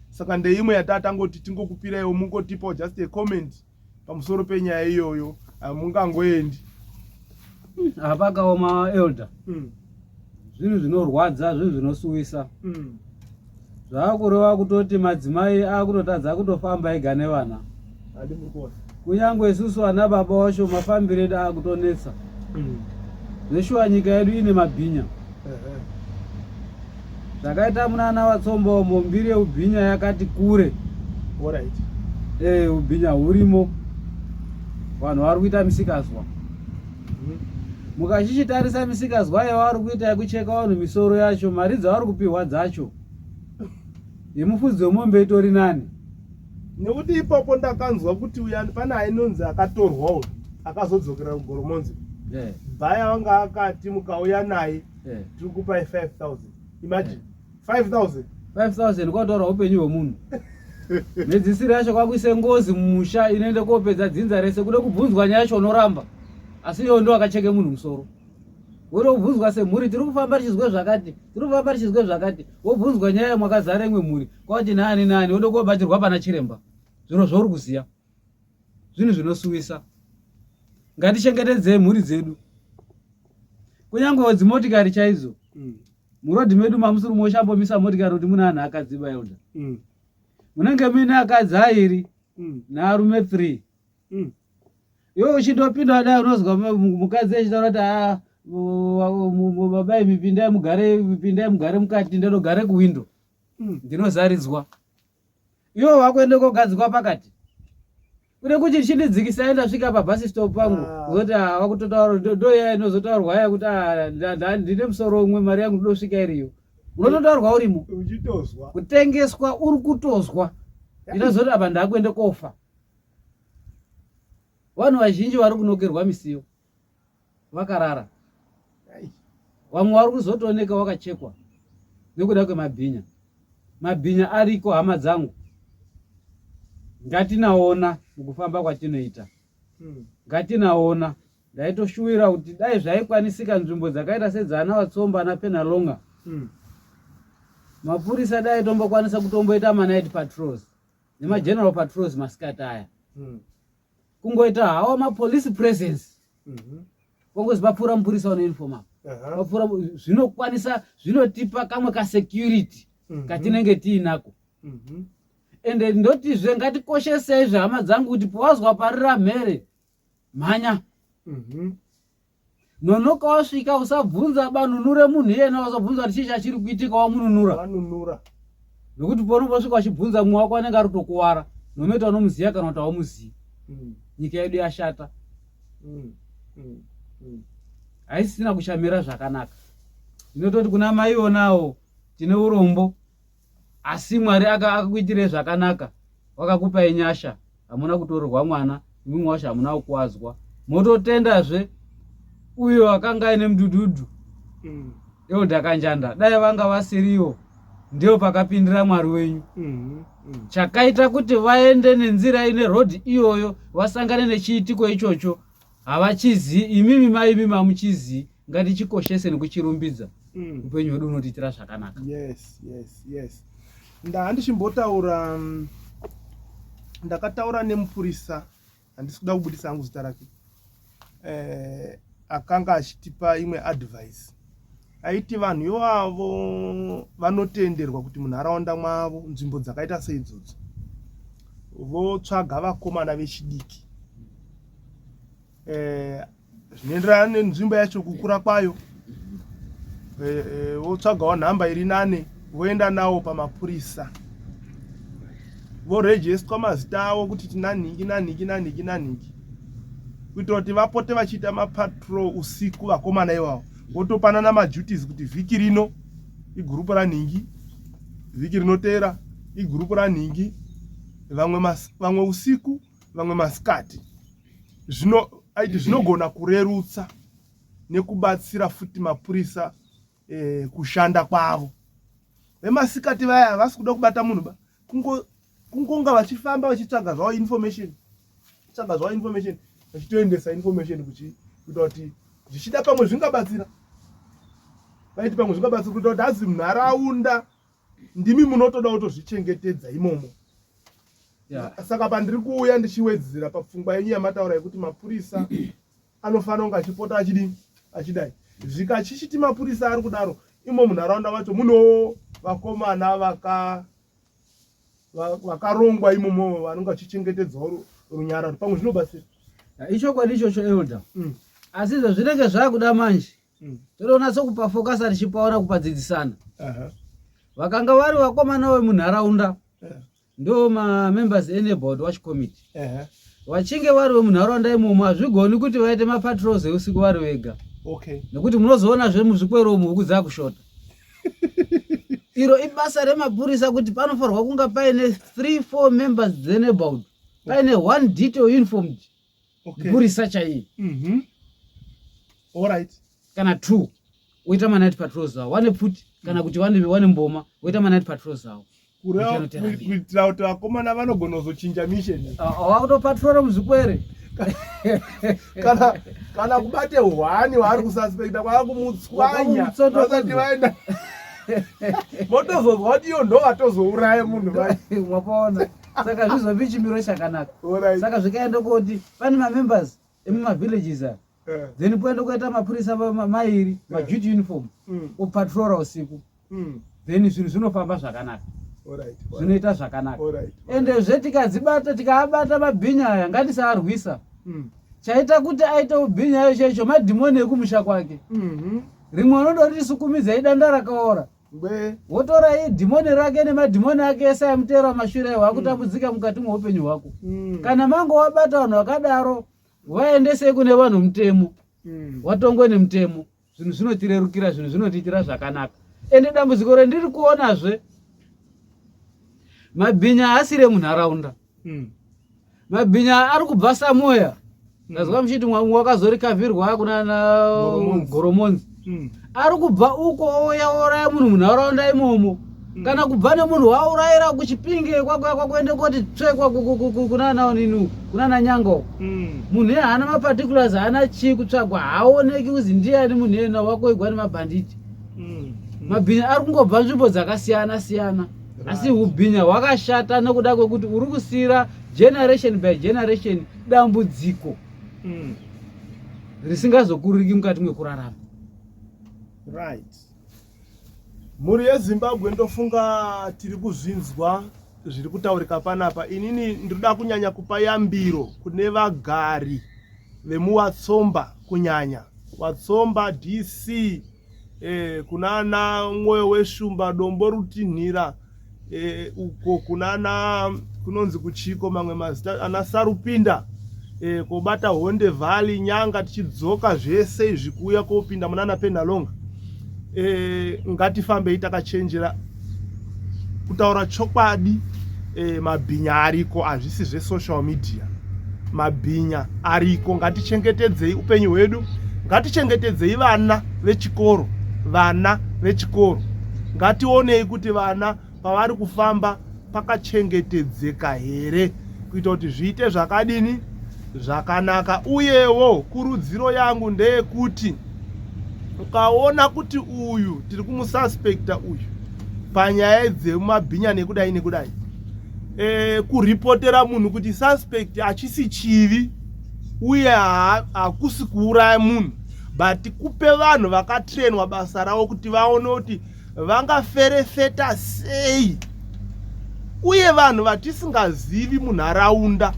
Saka ndeimwe yatatangoti tingokupiraiwo mungotipawo just a comment pamusoro penyaya iyoyo. Mungangoendi hapakaoma elder. Zvinhu zvinorwadza, zvinhu zvinosuwisa. Zvakureva kutoti madzimai akutotadza kutofamba ega nevana. Kunyangwe isusu ana baba wacho mafambiro edu akutonetsa. Zveshuwa nyika yedu ine mabhinya. Zvakaita munana Watsomba umo mbiri yeubhinya yakati kure. Ubhinya hurimo. Vanhu vari kuita misikazwa. Mukachichitarisa misikazwa yavari kuita yekucheka vanhu misoro yacho, mari dzavari kupihwa dzacho yemufudzi wemombe itori nani. Nekuti ipapo ndakanzwa kuti pana ainonzi akatorwawo akazodzokera kuGoromonzi. Bhaya wanga akati mukauya naye tiri kupai 5,000. Imagine 5,000 kwatorwa upenyu hwemunhu. Medzisiri yacho kwakuise ngozi mumusha inoende kopedza dzinza rese kude kubvunzwa nyaya yacho unoramba. asi iwo ndo akacheke munhu musoro. Wotobvunzwa semhuri tiri kufamba tichizwe zvakati, wobvunzwa nyaya mwakazara imwe mhuri kwati nani wode kobatirwa pana chiremba. Zviro zvauri kuziya zvinhu zvinosuwisa. Ngatichengetedzei mhuri dzedu. Kunyange dzimotikari chaidzo murodhi medu mamusuru moshambomisa motikari kuti muna anhu akadziba Elda. Munenge muine akadzi airi naarume 3. Iwe uchindopinda dai unozwa mukadzi echitaura kuti babai mipindai mugare mukati ndinogare kuwindo. Ndinozaridzwa. Iwe wakuende kogadzikwa pakati. Kune kuti chindidzikisa ndasvika pabus stop pangu kuti wakutotaura ndoya inozotaurwa yaya kuti ndine musoro umwe mari yangu ndosvika iriyo. Unototaurwa urimo uchitozwa kutengeswa uri kutozwa. Ndinozoti apa ndakuende kofa. Vanhu vazhinji vari kunokerwa misiyo vakarara. Vamwe vari kuzotooneka wakachekwa nekuda kwemabhinya. Mabhinya ariko hama dzangu. Ngatinaona mukufamba kwatinoita. Ngatinaona. Ndaitoshuwira kuti dai zvaikwanisika nzvimbo dzakaita sedzana Vatsomba na Penalonga. Mapurisa dai tombokwanisa kutomboita night patrols nema general patrols masikati aya. Kungoita hawa ma police presence. Kongozi bapfura mupurisa une uniform. Bapfura zvinokwanisa zvinotipa kamwe ka security katinenge tiinako. Ende ndotizve ngatikoshesei zvehama dzangu kuti pawazwa parira mhere mhanya. Nonoka wasvika usabvunza banunure munhu iyena wasabvunza kuti chii chiri kuitika wamununura. Nokuti paunosvika wachibvunza mumwe wako anenge ari kutokuwara. Nometa unomuziya kana kuti haumuziyi. Nyika yedu yashata. Haisina kushamira zvakanaka. Inototi kuna mai onawo tine urombo. Asi Mwari akakuitire zvakanaka. Wakakupai nyasha. Hamuna kutorerwa mwana. Imwe washa hamuna kukwazwa. Mototendazve uyo akanga ine mudhudhudhu. Elda Kanjanda. Dai vanga vasiriwo. Ndio pakapindira Mwari wenyu. Chakaita kuti vaende nenzira ine road iyoyo vasangane nechiitiko ichocho. Havachizi imimi maimi mamuchizi. Ngatichikoshese nekuchirumbidza. Upenyu hwedu unotiitira zvakanaka. Yes. Ndakachimbotaura ndakataura nemupurisa handisi kuda kubudisa hangu zita rake. Akanga achitipa imwe advice. Aiti vanhu ivavo vanotenderwa kuti munharaunda mwavo nzvimbo dzakaita seidzodzo votsvaga vakomana vechidiki. Zvinoenderana nenzvimbo yacho kukura kwayo. Votsvagawo nhamba iri 8 voenda nawo pamapurisa. Vorejestwa mazita avo kuti tinanhingi. Kuitira kuti vapote vachiita mapatrol usiku vakomana ivavo. Votopanana maduties kuti vhiki rino igurupu ranhingi, vhiki rinotera igurupu ranhingi, vamwe usiku, vamwe masikati. Zvinogona kurerutsa nekubatsira futi mapurisa kushanda kwavo. Vemasikati vaya havasi kuda kubata munhu ba. Kungonga vachifamba vachitsvaga zvavo information. Vachitoendesa information kuita kuti zvichida pamwe zvingabatsira. Vaiti pamwe zvingabatsira kuita kuti hazi munharaunda ndimi munotoda kutozvichengetedza imomo. Saka pandiri kuuya ndichiwedzera papfungwa yenyu yamataura yekuti mapurisa anofanira kunge achipota achidai. Zvikachichiti mapurisa ari kudaro imo munharaunda macho muno vakomana vakarongwa imomo vanonga vachichengetedzawo runyararo pamwe zvinobatsira. Ichokwadi ichocho Elda. Asi zvinenge zvakuda manje. Toona sokupa focus tichipaona kupadzidzisana. Vakanga vari vakomana vemunharaunda. Ndo members ene board watch committee. Vachinge vari vemunharaunda imomo hazvigoni kuti vaite mapatrols eusiku vari vega. Nekuti munozoona zvemuzvikwero umu huku kushota. Iro ibasa remapurisa kuti panofanirwa kunga paine 3-4 members dzene board. Paine 1 detail uniformed. Purisa chaiye. Alright. Kana 2 oita night patrols zao. Wane pfuti kana kuti wane mboma oita night patrols zao. Kuitira kuti vakomana vanogona kuzochinja mission. Wakutopatrora muzvikwere. kana kubate hwani waari kususpekta kwakumutswanya vasati vaenda motozozwa kuti iyo ndo vatozouraye munhu mwapaona. Saka zvizopi chimiro chakanaka. Saka zvikaenda kuti pane mamembers emumavillages aya then poenda kuita mapurisa mairi maduty uniform opatrora usiku then zvinhu zvinofamba zvakanaka, zvinoita zvakanaka. Ende zvetikadzibata tikaabata mabhinya aya ngatisaarwisa. Chaita kuti aite ubhinya icho madhimoni ekumusha kwake. Rimwe unoda kuti tisukumidze idanda rakaora, wotora dhimoni rake nemadhimoni ake ese amutera mashure wakutambudzika mukati mweupenyu hwako. Kana mango wabata vanhu vakadaro vaendese kune vanhu mutemo, watongwe nemutemo, zvinhu zvinotirerukira, zvinhu zvinotiitira zvakanaka. Ende dambudziko rendiri kuonazve, mabhinya asire munharaunda. Mabhinya ari kubva Samoya. Ndazwa muchiti wakazorikavhirwa kunana Goromonzi. Ari kubva uko ouya oraya munhu munharaunda imomo. Kana kubva nemunhu waurayira kuchipinge kwakuende koti tsvekwa kunana Nyango. Munhu haana maparticulars, haana chii kutsvagwa, haoneki kuzi ndiani munhu ena wako igwa nemabhanditi. Mabhinya ari kungobva nzvimbo dzakasiyana siyana. Asi ubhinya hwakashata nekuda kwekuti uri kusira generation by generation dambudziko risingazokuriki mukati mwekurarama. Right. Mhuri yeZimbabwe ndofunga tiri kuzvinzwa zviri kutaurika panapa. Inini ndinoda kunyanya kupa yambiro kune vagari vemuWatsomba, kunyanya Watsomba DC, kunana Mwoyo weShumba, Dombo Rutinhira, uko kunana kunonzi kuchiko mamwe mazita ana Sarupinda, kobata Honde Valley, Nyanga, tichidzoka zvese izvi kuuya kopinda munana Penalonga. Ngatifambe takachenjera kutaura chokwadi. Mabhinya ariko, hazvisi zvesocial media. Mabhinya ariko, ngatichengetedzei upenyu hwedu, ngatichengetedzei vana vechikoro, ngationei kuti vana pavari kufamba pakachengetedzeka here, kuita kuti zviite zvakadini, zvakanaka. Uyewo kurudziro yangu ndeyekuti ukaona kuti uyu tiri kumususpekta uyu panyaya dzemabhinya nekudai, kuripotera munhu kuti suspect hachisi chivi uye hakusi kuuraya munhu, but kupe vanhu vakatrenwa basa ravo kuti vaone kuti vangaferefeta sei. Uye vanhu vatisingazivi munharaunda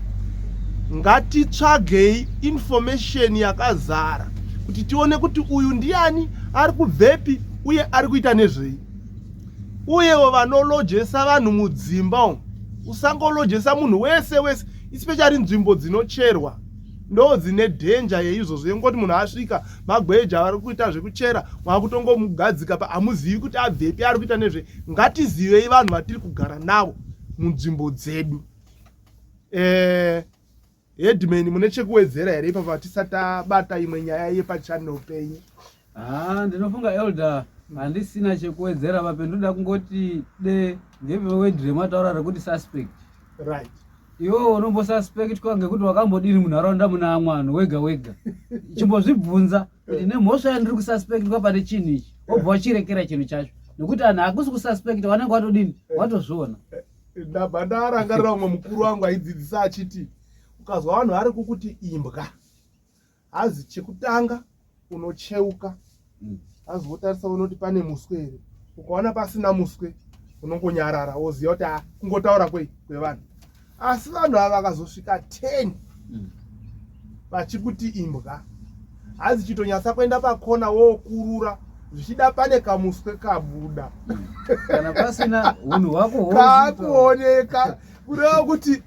ngatitsvagei information yakazara kuti tione kuti uyu ndiani, ari kubvepi uye ari kuita nezvei. Uyewo vanolojesa vanhu mudzimba, usangolojesa munhu wese, especially nzvimbo dzinocherwa ndo dzine danger yeizvozvo yengoti munhu asvika magweja vari kuita zvekuchera mwakutongomugadzika hamuzivi kuti abvepi ari kuita nezvei. Ngatizivei vanhu vatiri kugara navo munzvimbo dzedu. Headman, mune chekuwedzera here ipapo tisati tabata imwe nyaya yepachannel penyu? Ndinofunga elder handisina chekuwedzera pape, ndoda kungoti ngevewedhire mataura rekuti suspect. Right. Iwo unombosuspektwa ngekuti wakambodini munharaunda muna amwano wega. Chimbozvibvunza kuti nemhosva yandiri kususpektwa pane chinhu ichi, wobva wachirekera chinhu chacho, nekuti anhu hakusi kususpekta, wanenge watodini, watozviona. Ndabva ndarangarira umwe mukuru wangu aidzidzisa achiti, ukazwa vanhu vari kukuti imbwa, hazi chekutanga unocheuka, hazi wotarisa unoti pane muswe here. Ukaona pasina muswe unongonyarara, woziva kuti kungotaura kwevanhu. Asi vanhu ava vakazosvika 10 vachikuti imbwa, hazi chitonyatsa kuenda pakona wokurura, zvichida pane kamuswe kabuda kana pasina hunhu hwako kakuoneka,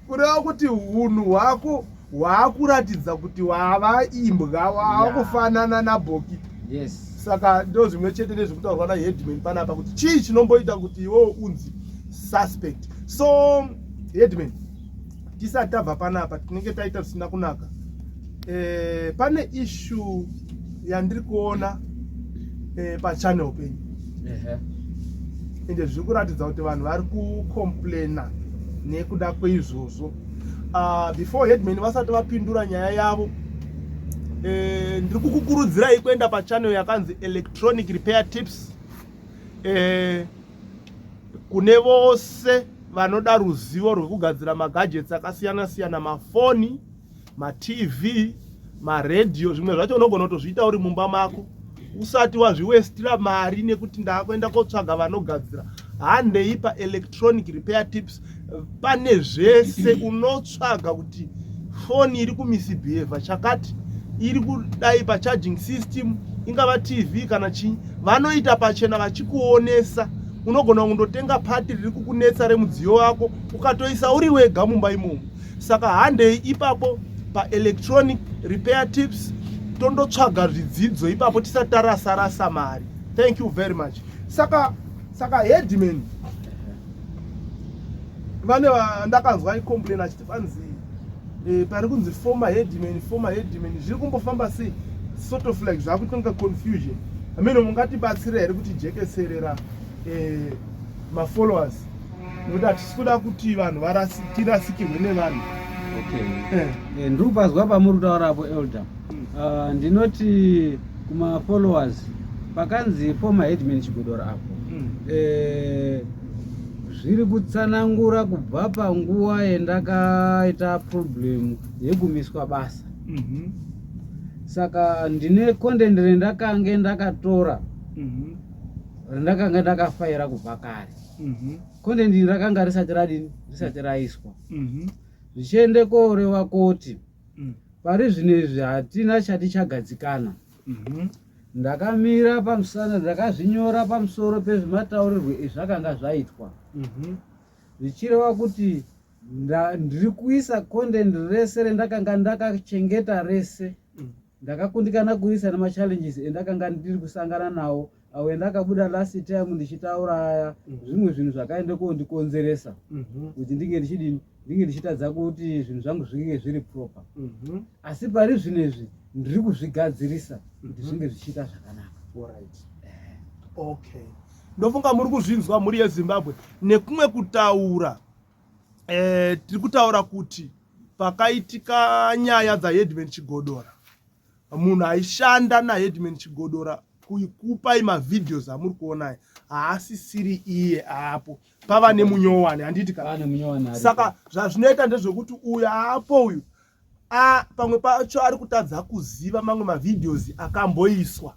kureva kuti hunhu hwako hwakuratidza kuti wava imbwa, wakufanana nabhoki. Yes. Saka ndo zvimwe chete nezvekutaurwa naHeadman panapa kuti chii chinomboita kuti iwewo unzi suspect. So Headman, tisati tabva panapa tinenge taita zvisina kunaka. Pane issue yandiri kuona pachannel penyu. Ende zviri kuratidza kuti vanhu vari kukomplaina nekuda kweizvozvo. before headman vasati vapindura nyaya yavo, ndiri kukukurudzirai kuenda pachannel yakanzi Electronic Repair Tips. Kune vose vanoda ruzivo rwekugadzira magadgets akasiyana siyana, mafoni, matv, maradio, zvimwe zvacho unogona kutozviita uri mumba mako usati wazviwestira mari nekuti ndakuenda kotsvaga vanogadzira. Handei paElectronic Repair Tips, pane zvese unotsvaga kuti foni iri kumisbehavha chakati, iri kudai pacharging system, ingava tv kana chinyi, vanoita pachena vachikuonesa. Unogona kundotenga pati riri kukunetsa remudziyo wako ukatoisa uri wega mumba imomo. Saka handei ipapo paElectronic Repair Tips tondotsvaga zvidzidzo ipapo tisati tarasa mari. Thank you very much. Saka headman vane ndakanzwa icomplain achiti panzi pari kunzi former headman zviri kumbofamba sei, sort of like zvakutonga confusion. Ameno mungatibatsira here kuti jekeserera mafollowers nekuti hatisi kuda kuti vanhu tirasikirwe nevanhu. Ndiri kupazwa pamuri kutaurapo elder. Ndinoti kumafollowers pakanzi former headman Chigodora apo, zviri kutsanangura kubva panguva yandakaita problem yegumiswa basa. Saka ndine content rendakange ndakatora rendakanga ndakafaira kubva kare. Content rakanga risati raiswa. Zvichiende koreva kuti pari zvinezvi hatina chati chagadzikana. Ndakamira pamusana, ndakazvinyora pamusoro pezvimataurirwe ezvakanga zvaitwa. Zvichireva kuti ndiri kuisa content rese rendakanga ndakachengeta rese. Ndakakundikana kuisa namachallenges endakanga ndiri kusangana nawo, awo endakabuda last time ndichitaura aya, zvimwe zvinhu zvakaenda kondikonzeresa kuti ndinge ndichitadza kuti zvinhu zvangu zvinge zviri proper. Asi pari zvinezvi ndiri kuzvigadzirisa kuti zvinge zvichiita zvakanaka. Alright. Okay. Ndofunga muri kuzvinzwa muri yeZimbabwe nekumwe kutaura. Tiri kutaura kuti pakaitika nyaya dzaHeadman Chigodora, munhu aishanda naHeadman Chigodora kupai mavideos amuri kuona haasisiri iye apo, pava nemunyowani, handiti ka? Saka zvazvinoita ndezvekuti uyu apo uyu pamwe pacho ari kutadza kuziva mamwe mavideos akamboiswa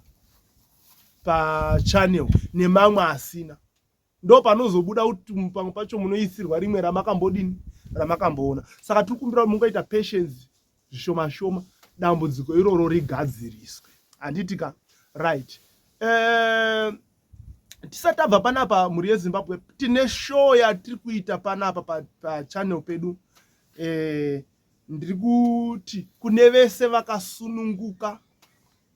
pachannel nemamwe asina. Ndo panozobuda kuti pamwe pacho munoisirwa rimwe ramakamboona. Saka tiri kumbira mungaita patience zvishoma shoma dambudziko iroro rigadziriswe, handiti ka? Right. Tisati tabva panapa muri yeZimbabwe, tine show yatiri kuita panapa pachannel pedu. Ndiri kuti kune vese vakasununguka,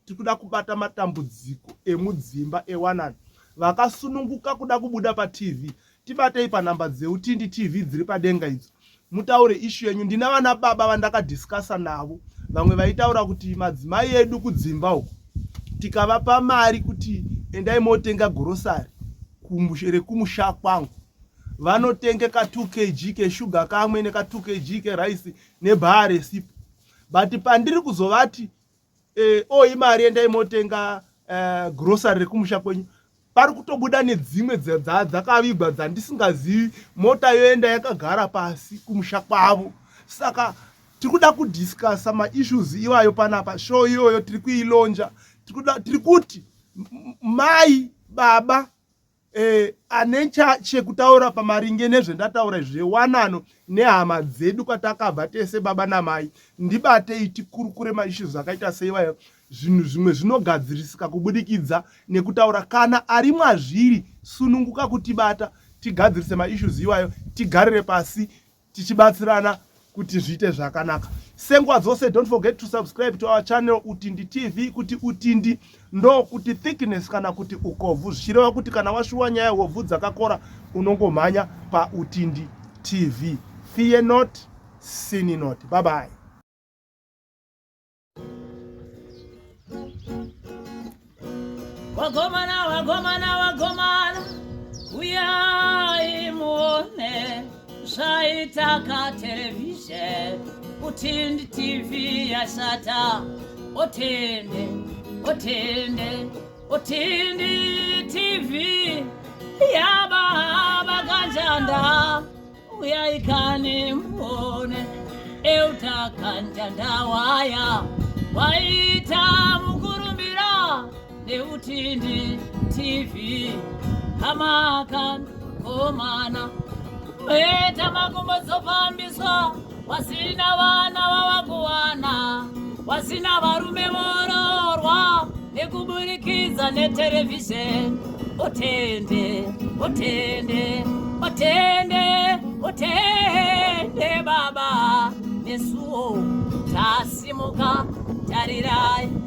tiri kuda kubata matambudziko emudzimba ewanani, vakasununguka kuda kubuda paTV, tibatei panhamba dzeutindi TV dziri padenga idzo, mutaure issue yenyu. Ndina vana baba vandakadiscussa navo, vamwe vaitaura kuti madzimai edu kudzimba uko tikavapa mari kuti endai motenga grocery kumusha kwangu, vanotenge ka 2 kg keshuga kamwe neka 2 kg kerice nebhaa resipo. But pandiri kuzovati imari endai motenga grocery rekumusha kwenyu, pari kutobuda nedzimwe dzakavigwa dzandisingazivi, mota yoenda yakagara pasi kumusha kwavo. Saka tiri kuda kudiscussa maissues iwayo panapa. Show iyoyo tiri kuilonja, tiri kuti mai baba ane chekutaura pamaringe nezvendataura zvewanano nehama dzedu kwatakabva tese baba namai, ndibatei tikurukure maissues akaita seiwayo. Zvinhu zvimwe zvinogadzirisika kubudikidza nekutaura. Kana ari mwazviri, sununguka kutibata tigadzirise maissues iwayo, tigarire pasi tichibatsirana kuti zviite zvakanaka. Senguva dzose, don't forget to subscribe to our channel Utindi TV, kuti utindi ndo kuti thickness kana kuti ukovhu, zvichireva kuti kana washuwa nyaya yehovhu dzakakora unongomhanya paUtindi TV. Fear not, sin not. Bye bye. Wagomana, uyai muone twaitaka television Utindi TV yashata Utindi TV yababa kanjanda uyaikane mbone eutakanjanda waya waita mukurumbira Utindi TV amakan komana Weta makumbo zopambiswa wasina vana vavakuwana wasina varume vororwa nekuburikiza netelevisheni Utende baba nesuo tasimuka tarirai